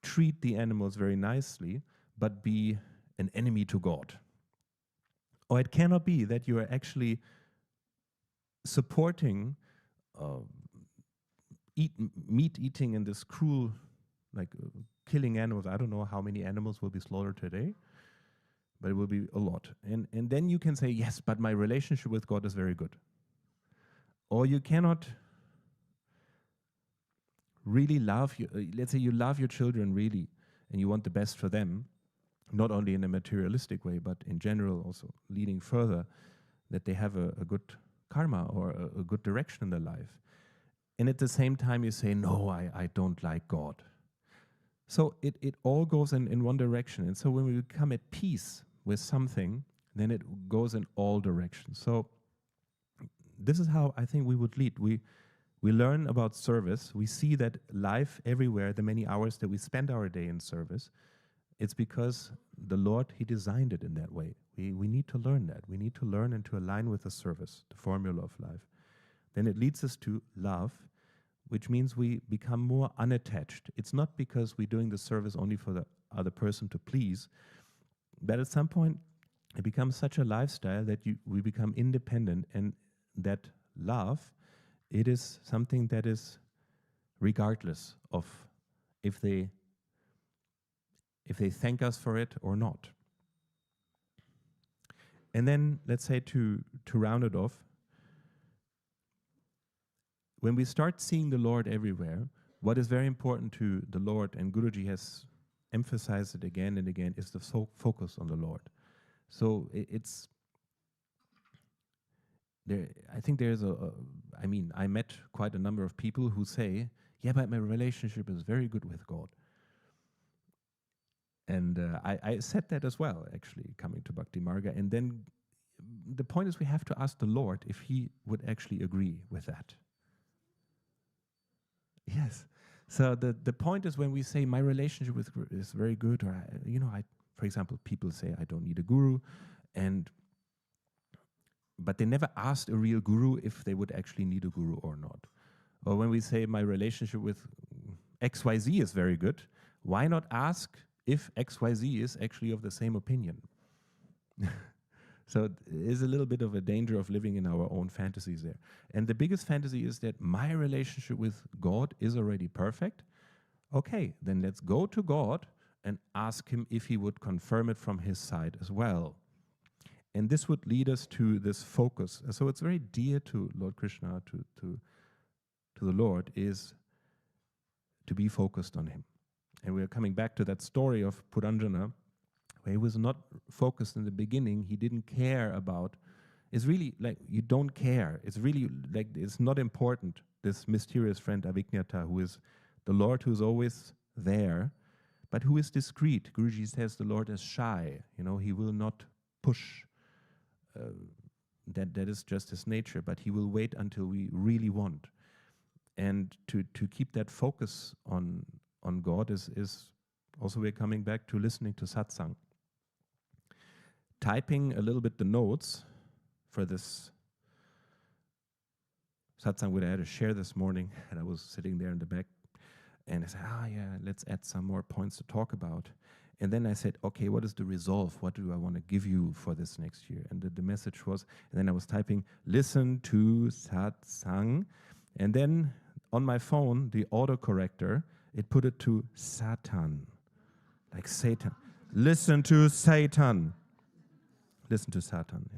treat the animals very nicely, but be an enemy to God. Or it cannot be that you are actually supporting meat eating in this cruel, like killing animals. I don't know how many animals will be slaughtered today, but it will be a lot. And then you can say, yes, but my relationship with God is very good. Or you cannot really love, let's say you love your children really, and you want the best for them, not only in a materialistic way, but in general also leading further, that they have a good karma or a good direction in their life. And at the same time you say, no, I don't like God. So it all goes in one direction. And so when we become at peace with something, then it goes in all directions. So this is how I think we would lead. We learn about service. We see that life everywhere, the many hours that we spend our day in service, it's because the Lord, He designed it in that way. We need to learn that. We need to learn and to align with the service, the formula of life. Then it leads us to love, which means we become more unattached. It's not because we're doing the service only for the other person to please, but at some point it becomes such a lifestyle that we become independent, and that love, it is something that is regardless of if they thank us for it or not. And then let's say to round it off, when we start seeing the Lord everywhere, what is very important to the Lord, and Guruji has emphasized it again and again, is the focus on the Lord. So it's there. I think there's I met quite a number of people who say, yeah, but my relationship is very good with God. And I said that as well, actually, coming to Bhakti Marga. And then the point is we have to ask the Lord if He would actually agree with that. Yes. So the point is when we say my relationship with Guru is very good, or, for example, people say I don't need a guru, but they never asked a real guru if they would actually need a guru or not. Or when we say my relationship with XYZ is very good, why not ask if XYZ is actually of the same opinion? So it is a little bit of a danger of living in our own fantasies there. And the biggest fantasy is that my relationship with God is already perfect. Okay, then let's go to God and ask Him if He would confirm it from His side as well. And this would lead us to this focus. And so it's very dear to Lord Krishna, to the Lord, is to be focused on Him. And we are coming back to that story of Puranjana, where he was not focused in the beginning. He didn't care about, it's really like you don't care. It's really like it's not important, this mysterious friend Avijnata, who is the Lord who's always there, but who is discreet. Guruji says the Lord is shy. He will not push. That is just His nature, but He will wait until we really want. And to keep that focus on God is also, we're coming back to listening to satsang. Typing a little bit the notes for this satsang which I had to share this morning, and I was sitting there in the back, and I said, let's add some more points to talk about. And then I said, okay, what is the resolve? What do I want to give you for this next year? And the message was, and then I was typing, listen to satsang. And then on my phone, the autocorrector, it put it to Satan, like Satan. Listen to Satan. Listen to Satan,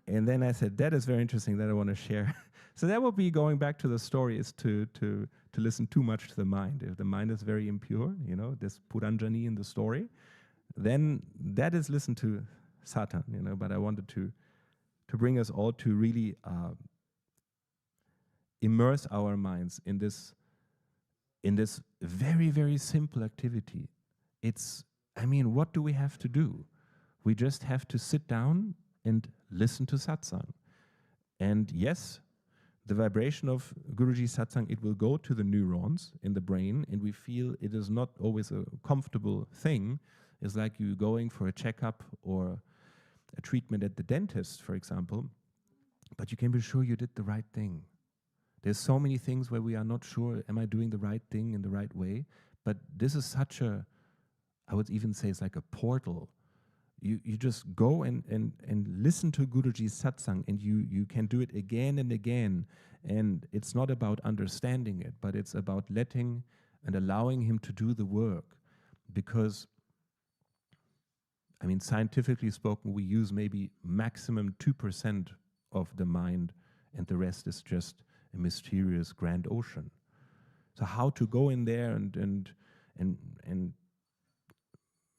And then I said, that is very interesting, that I want to share. So that will be going back to the story, is to listen too much to the mind. If the mind is very impure, this Puranjani in the story, then that is listen to Satan, But I wanted to bring us all to really immerse our minds in this very, very simple activity. What do we have to do? We just have to sit down and listen to satsang. And yes, the vibration of Guruji satsang, it will go to the neurons in the brain, and we feel it is not always a comfortable thing. It's like you going for a checkup or a treatment at the dentist, for example, but you can be sure you did the right thing. There's so many things where we are not sure, am I doing the right thing in the right way? But this is such a, I would even say it's like a portal. You just go and listen to Guruji's satsang, and you can do it again and again. And it's not about understanding it, but it's about letting and allowing him to do the work. Because, I mean, scientifically spoken, we use maybe maximum 2% of the mind, and the rest is just a mysterious grand ocean. So how to go in there and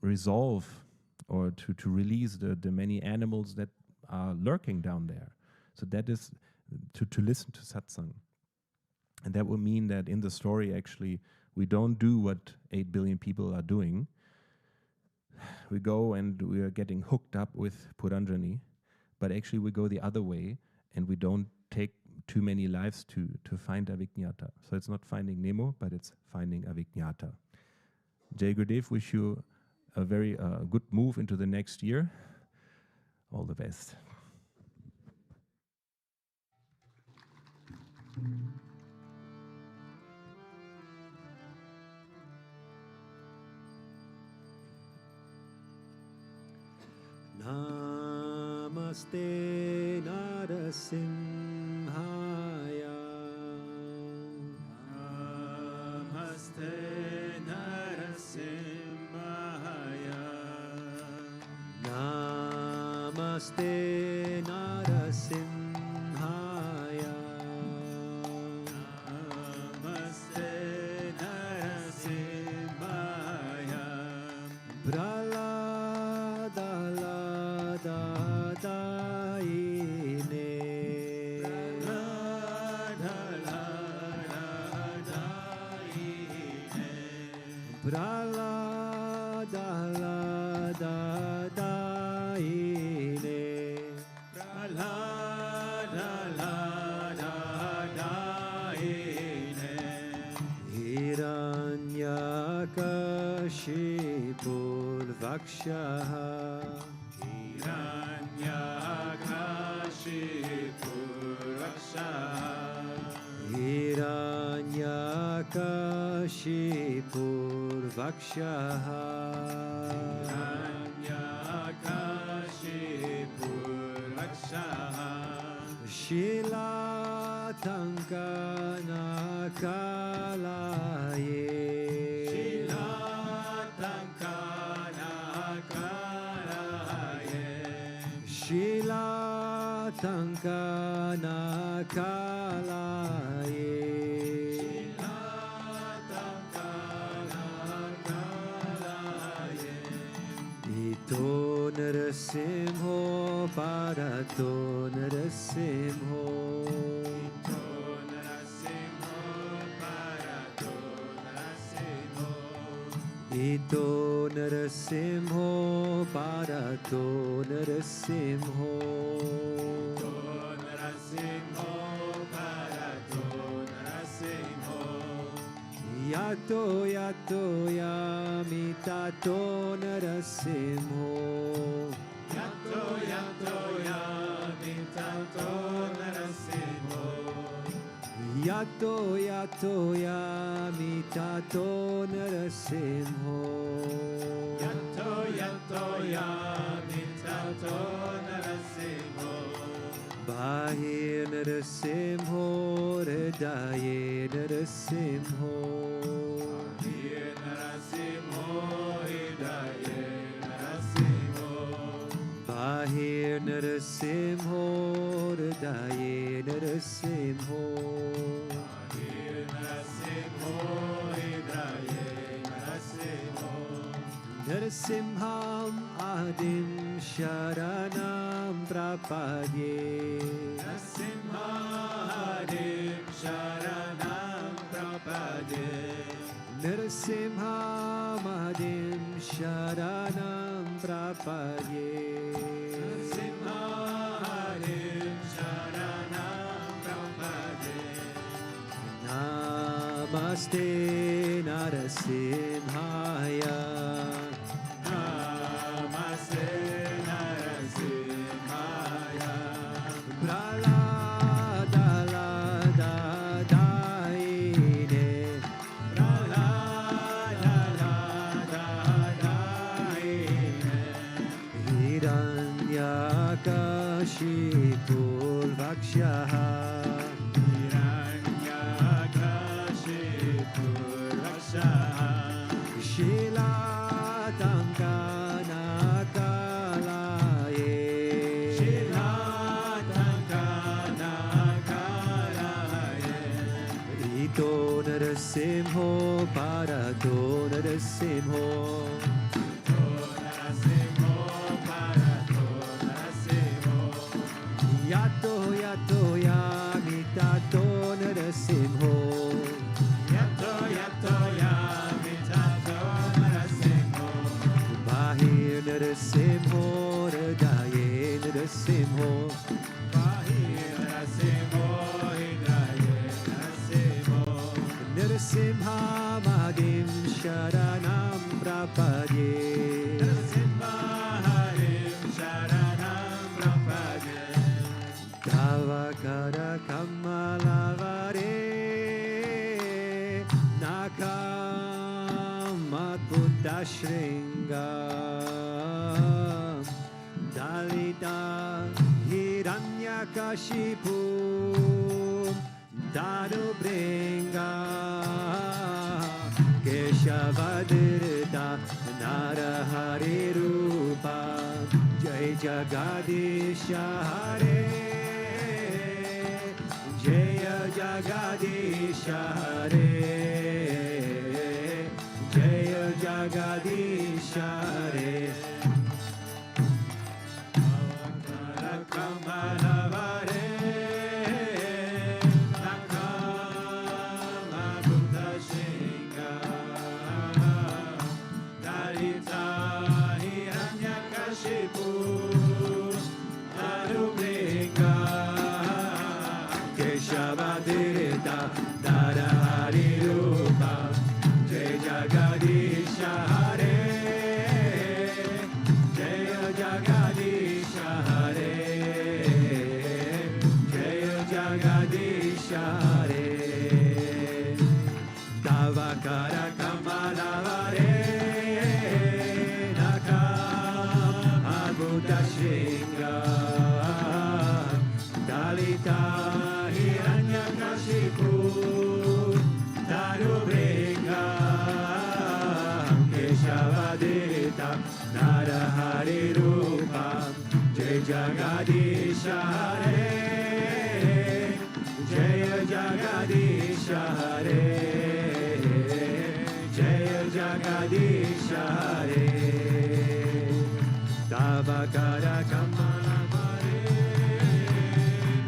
resolve or to release the many animals that are lurking down there. So that is to listen to satsang. And that would mean that in the story, actually, we don't do what 8 billion people are doing. We go and we are getting hooked up with Puranjani, but actually we go the other way, and we don't take too many lives to find Avijñata. So it's not finding Nemo, but it's finding Avijñata. Jai Gurudev, wish you a very good move into the next year. All the best. Namaste Narasimhaya. Namaste Narasimhaya. Namaste Narasimhaya. Namaste Narasimhaya. Hiranyakashipurvakshaha. Hiranyakashipurvakshaha. Shilatankanakalaye. Shilatankanakalaye. Ito narasimho parato narasimho. Ito narasimho parato narasimho. Yato yato yamitato narasimho. Yato yato yamitato narasimho. Yato yato yamitato narasimho. Yato yato yamitato narasimho. Bahir narasimho hridaye narasimho. Bahir narasimho hridaye narasimho. Bahir narasimho hridaye narasimho. Bahir narasimho hridaye narasimho. Narasimham adim sharanam prapadye. Narasimhadim sharanam prapadye. Narasimham adim sharanam prapadye. Narasimhadim sharanam prapadye. Namaste Narasimhaya. Namaste Narasimhaya. Rakshaha Hiranyakashipu Rakshaha Shilatankana Kalaye Shilatankana Kalaye Ito Narasimho Parato Narasimho Yato Yato Yamitato Narasimho Yato Yato Yamitato Narasimho Bahir Narasimho Hridaye Narasimho Bahir Narasimho Hridaye Narasimho Narasimha Mahadim Sharanam Prapadye Narasimha Harim Sharanam Prapadye Davakara Kamalavare Nakama Shringa Dalita Hiranyakashipu Danubringa Keshavadrita Narahari Rupa Jai Jagadisha Hare Jaya Jagadisha Hare Jaya Jagadisha Hare Kamalavare Nakama Bhutashringa Dalita Hiranyakashipu Darubringa Keshavadrita Darahari Rupa Jai Jagadisha Hare Jai Jagadisha Hare Jai Jagadisha Hare Davakara Kamalavare Nakama Bhutashringa Dalita Hiranyakashipu Darubringa Keshavadrita Narahari Rupa Jai Jagadisha Hare Jai Jagadisha Hare Jai Jagadisha Hare Tavakara Kamalavare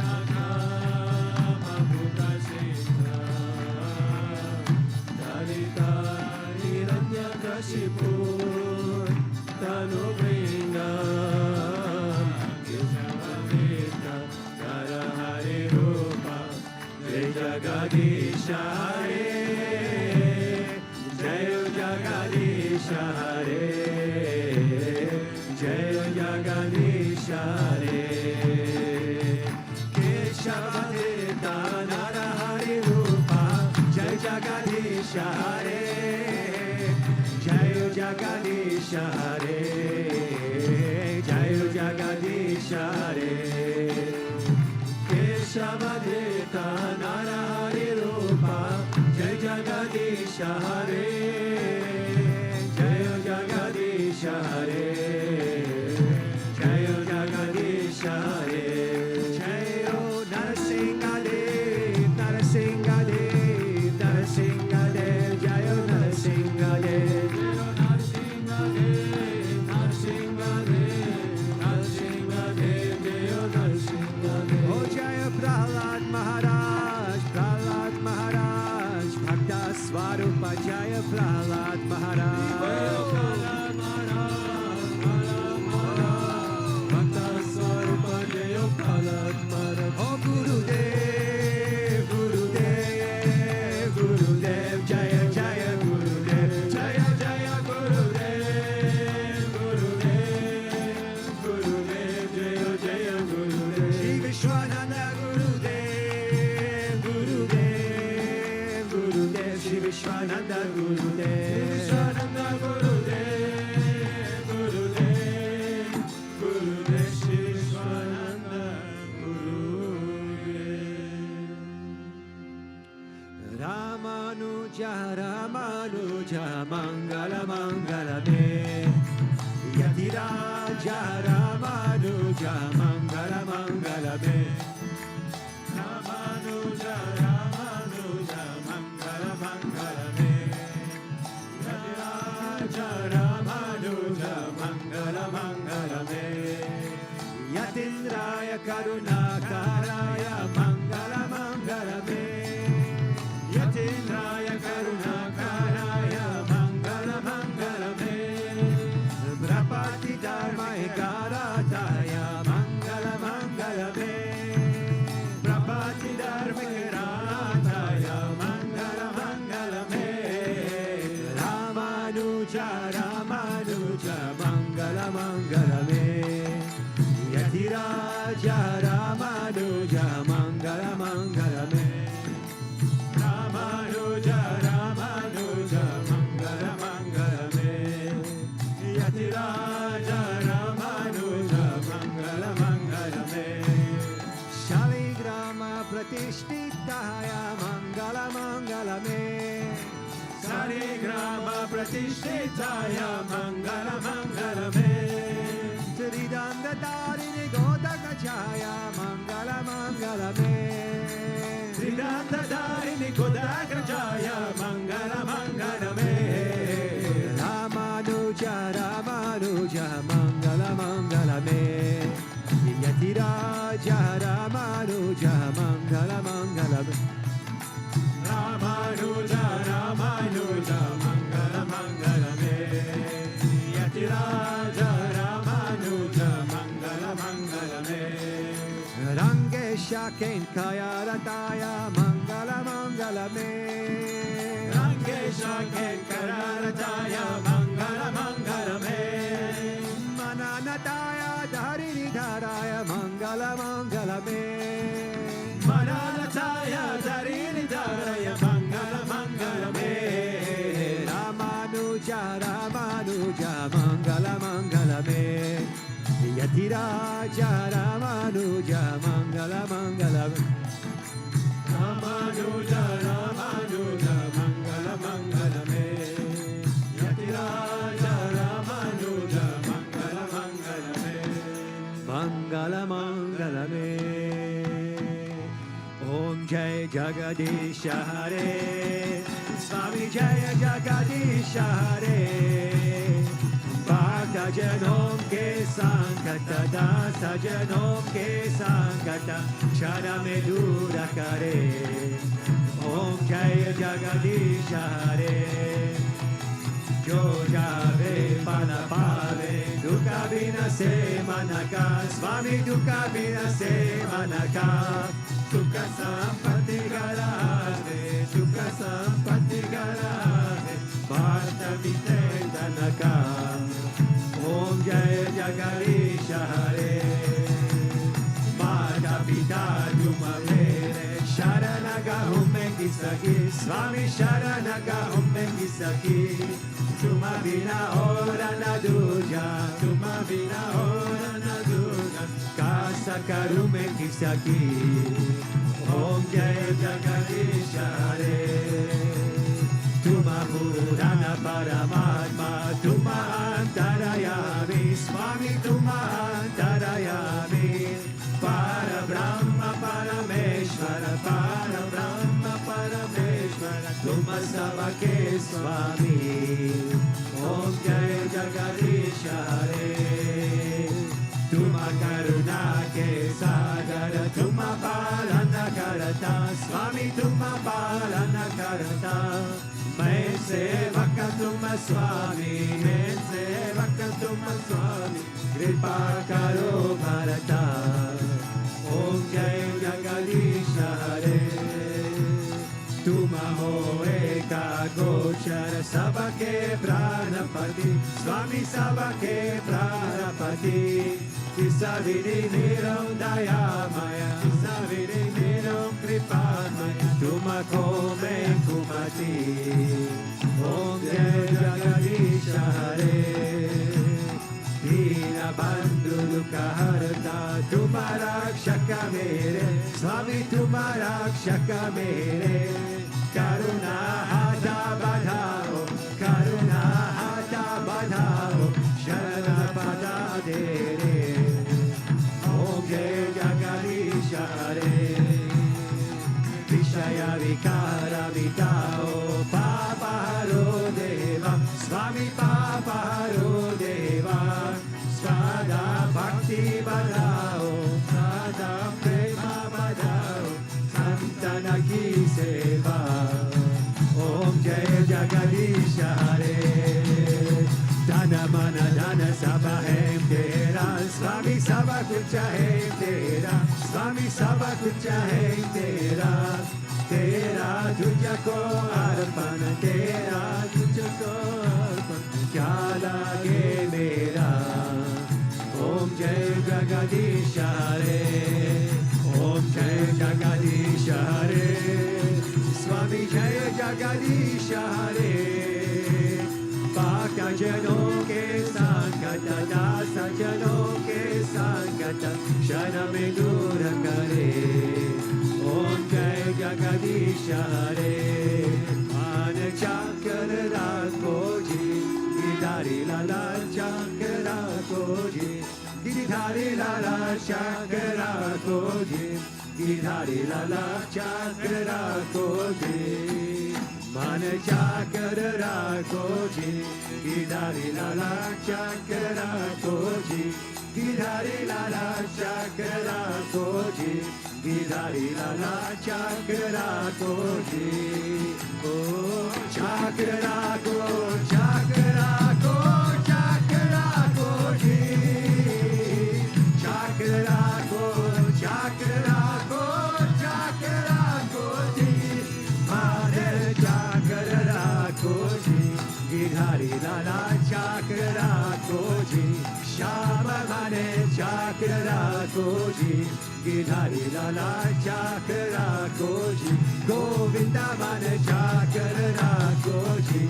Nakama Bhutashringa Dalita Hiranyakashipu Tanubringa Keshavadrita Narahari Rupa Jai Jagadisha Hare Jai Jagadisha Hare Jai Jagadisha Hare Keshavadrita Narahari Rupa Jai Jagadisha Hare Jai Jagadisha Hare Jai Jagadisha Hare Keshavadrita Narahari Rupa Jai Jagadisha Hare Jai Jagadisha Hare Jai Jagadisha Hare Jai Narasingha Dev Narasingha Dev Narasingha Dev Jai Narasingha Dev Narasingha Dev Narasingha Dev Narasingha Dev Jai Narasingha Dev Oh Jai Prahlad Maharaj Prahlad Maharaj Bhakta Swarupa Jai Prahlad Maharaj Prahlad Maharaj Mangalame Yatiraja Ramanuja Mangala Mangalame Ramanuja Ramanuja Mangala Mangalame Yatiraja Ramanuja Mangala Mangalame Yatindraya Karunakaraya Mangala Mangalame Yatindraya Karunakaraya Mangala Mangalame Brahpati Dharmaya Karataya Mangala Mangalame Brahpati Dharmaya Karataya Mangala Mangalame Ramanuja Ramanuja Mangala Mangalame Yatiraja Ramanuja Mangala Mangalame Ramanuja Ramanuja Mangala Mangalame Yatiraja Ramanuja Mangala Mangalame Shaligrama Pratishtitaya Mangala Mangalame Shaligrama Pratishtitaya Mangala Mangalame Tridandatarini Godakachaya Mangala Mangalame Tridandatarini Godakachaya Mangala Mangalame Ramanuja Ramanuja Mangala Mangalame Yatiraja Ramanuja Mangala Mangalame Ramanuja Ramanuja Mangala Mangalame Yatiraja Rangesha Kenkayarataya Mangala Mangalame Rangesha Kenkayarataya Mangala Mangalame Mananataya Dharini Dharaya Mangala Mangalame Mananataya Dharini Dharaya Mangala Mangalame Ramanuja Ramanuja Mangala Mangalame Yatiraja Ramanuja Mangala Mangalame Ramanuja Ramanuja Mangala Mangalame Yatiraja Ramanuja Mangala Mangalame Mangala Mangalame Om Jai Jagadisha Hare Swami Jaya Jagadisha Hare Bhakta Janom Ke Sankata Dasa Janom Ke Sankata Shara Me Dura Kare Om Jaya Jagadisha Hare Jo Jave Pana Pave Dukkha Vina Se Manaka Swami Dukkha Vina Se Manaka Sukha Sampatti Garave Sukha Sampatti Garave Bharta Vitendanaka Om Jaya Jagadisha Hare Mata Pita Tumavere Sharanaga Hummengi Saki Swami Sharanaga Hummengi Saki Tumavina Ora Naduja Tumavina Ora Naduja Kasa Karumengi Saki Om Jaya Jagadisha Hare Tuma Purana Paramatma Tuma Antarayami Swami Tuma Antarayami Para Brahma Parameshvara Para Brahma Parameshvara Tuma Savake Swami Om Jaya Jagadisha Hare Tuma Karuna Ke Sagara Tuma Palana Karata Swami Tuma Palana Karata Main Sevaka Tuma Swami Main Sevaka Tuma Swami Kripa Karo Bharata Om Jai Jagadisha Hare Tuma Ho Eka Gochara Sabake Pranapati Swami Sabake Pranapati Tisavidi Niram Dayamaya Tisavidi Niram Kripamaya Tuma Kome Kumati Om Jai Jagadisha Hare Dina Bandhu Dukha Harta Tuma Rakshaka Mere Swami Tuma Rakshaka Mere Karuna Hata Badhao Karuna Hata Bhakti badao, Radha prema badao, Santana ki seva. Om Jai Jagadish Hare. Dana mana dana sabha hai tera, Swami sabha kuch hai tera, Swami sabha kuch hai tera. Tera tujhko arpan, tera tujhko arpan, kya lage mera. Om Jai Jagadish Hare, Om Jai Jagadish Hare, Swami Jai Jagadish Hare. Bhakta janon ke sankata, dasa janon ke sankata, shana mein dur kare. Om Jai Jagadish Hare. Maan chakra rakho ji, gidhari lala chakra rakho ji, gidhari lala chakra rakho ji, gidhari lala chakra rakho ji. Man chakra rakho ji, gidhari lala chakra rakho ji, gidhari lala chakra rakho ji, gidhari lala chakra rakho ji. Oh chakra rakho, chakra rakho, chakra rakho ji. Chakra rakho, chakra rakho, chakra rakho ji. Mane chakra rakho ji, gidhari lala chakra rakho ji. Shama mane chakra rakho ji, gidhari lala chakra rakho ji. Govinda mane chakra rakho ji,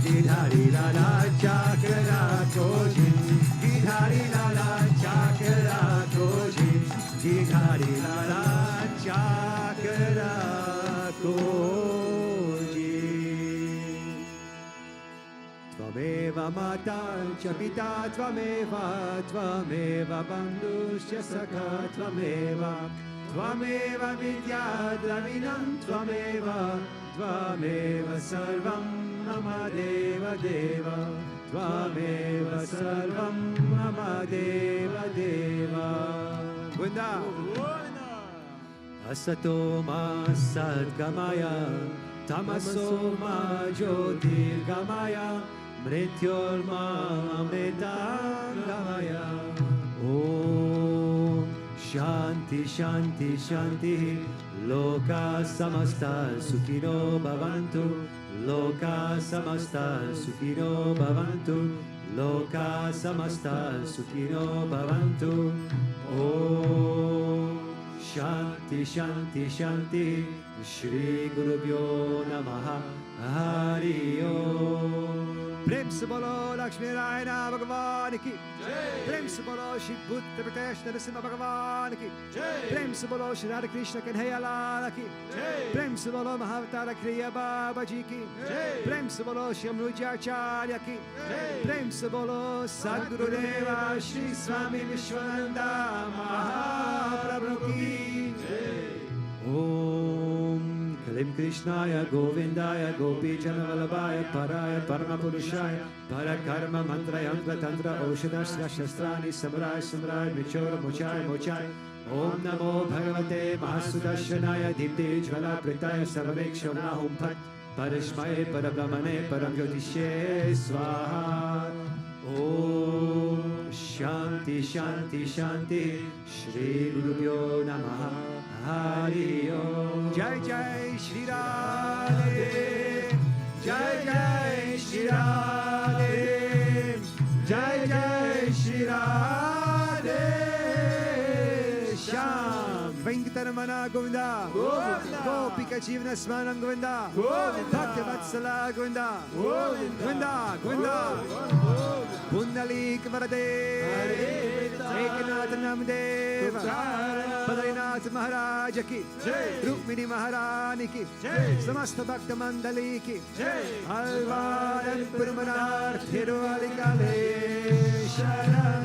gidhari lala chakra rakho ji, gidhari lala chakra rakho ji, gidhari lala chakra rakho ji. Tvameva mata cha pita tvameva, tvameva bandhuscha sakha tvameva, tvameva vidya dravinam tvameva, tvameva sarvam mama deva deva, tvameva sarvam mama deva deva. Govinda. Asato ma sadgamaya, tamaso ma jyotirgamaya, mrityorma amritangamaya. Om Shanti Shanti Shanti, Loka samasta sukhino bhavantu, Loka samasta sukhino bhavantu, Loka samasta sukhino bhavantu. Om Shanti Shanti Shanti, Shri Gurubhyo Namaha, Hari Om. Prem se bolo Lakshmi Narayana Bhagavan ki Jai. Prem se bolo Sri Bhutabhrteshwarnath Bhagavan ki Jai. Prem se bolo Shri Radha Krishna Kanhaiya Lal ki Jai. Prem se bolo Mahavtara Kriya Baba ji ki Jai. Prem se bolo Shri Amrujacharya ki Jai. Prem se bolo Sadgurudeva Sri Swami Vishwananda Mahaprabhu ki Jai. Om Kalim Krishnaya Govindaya Gopi Janavalabhaya Paraya Paramapurushaya Parakarma Mantra Yantra Tantra Oshadasya Shastrani Samurai Samurai Michora Mochai Mochai. Om Namo Bhagavate Mahasudarshanaya Dipti Jvala Pritaya Sarvadekshavna Hum Phat Parishmaye Parabrahmane Paramjyotishe Swaha. Om Shanti Shanti Shanti, Shri Gurubhyo Namaha, Hari Om. Jai Jai Shri Radhe, Jai Jai Shri Radhe, Jai Jai Shri Radhe. Sham Venkatamana Govinda, Gopika Jivana Smanam Govinda, Bhakti Vatsala Govinda, Govinda, Govinda, Pundalik Varadev, Ekanath Namdev, Padrinath Maharaj ki, Rukmini Maharani ki, Samasta Bhakta Mandali ki, Alvaram Purmanar Thiruvalikale Sharan.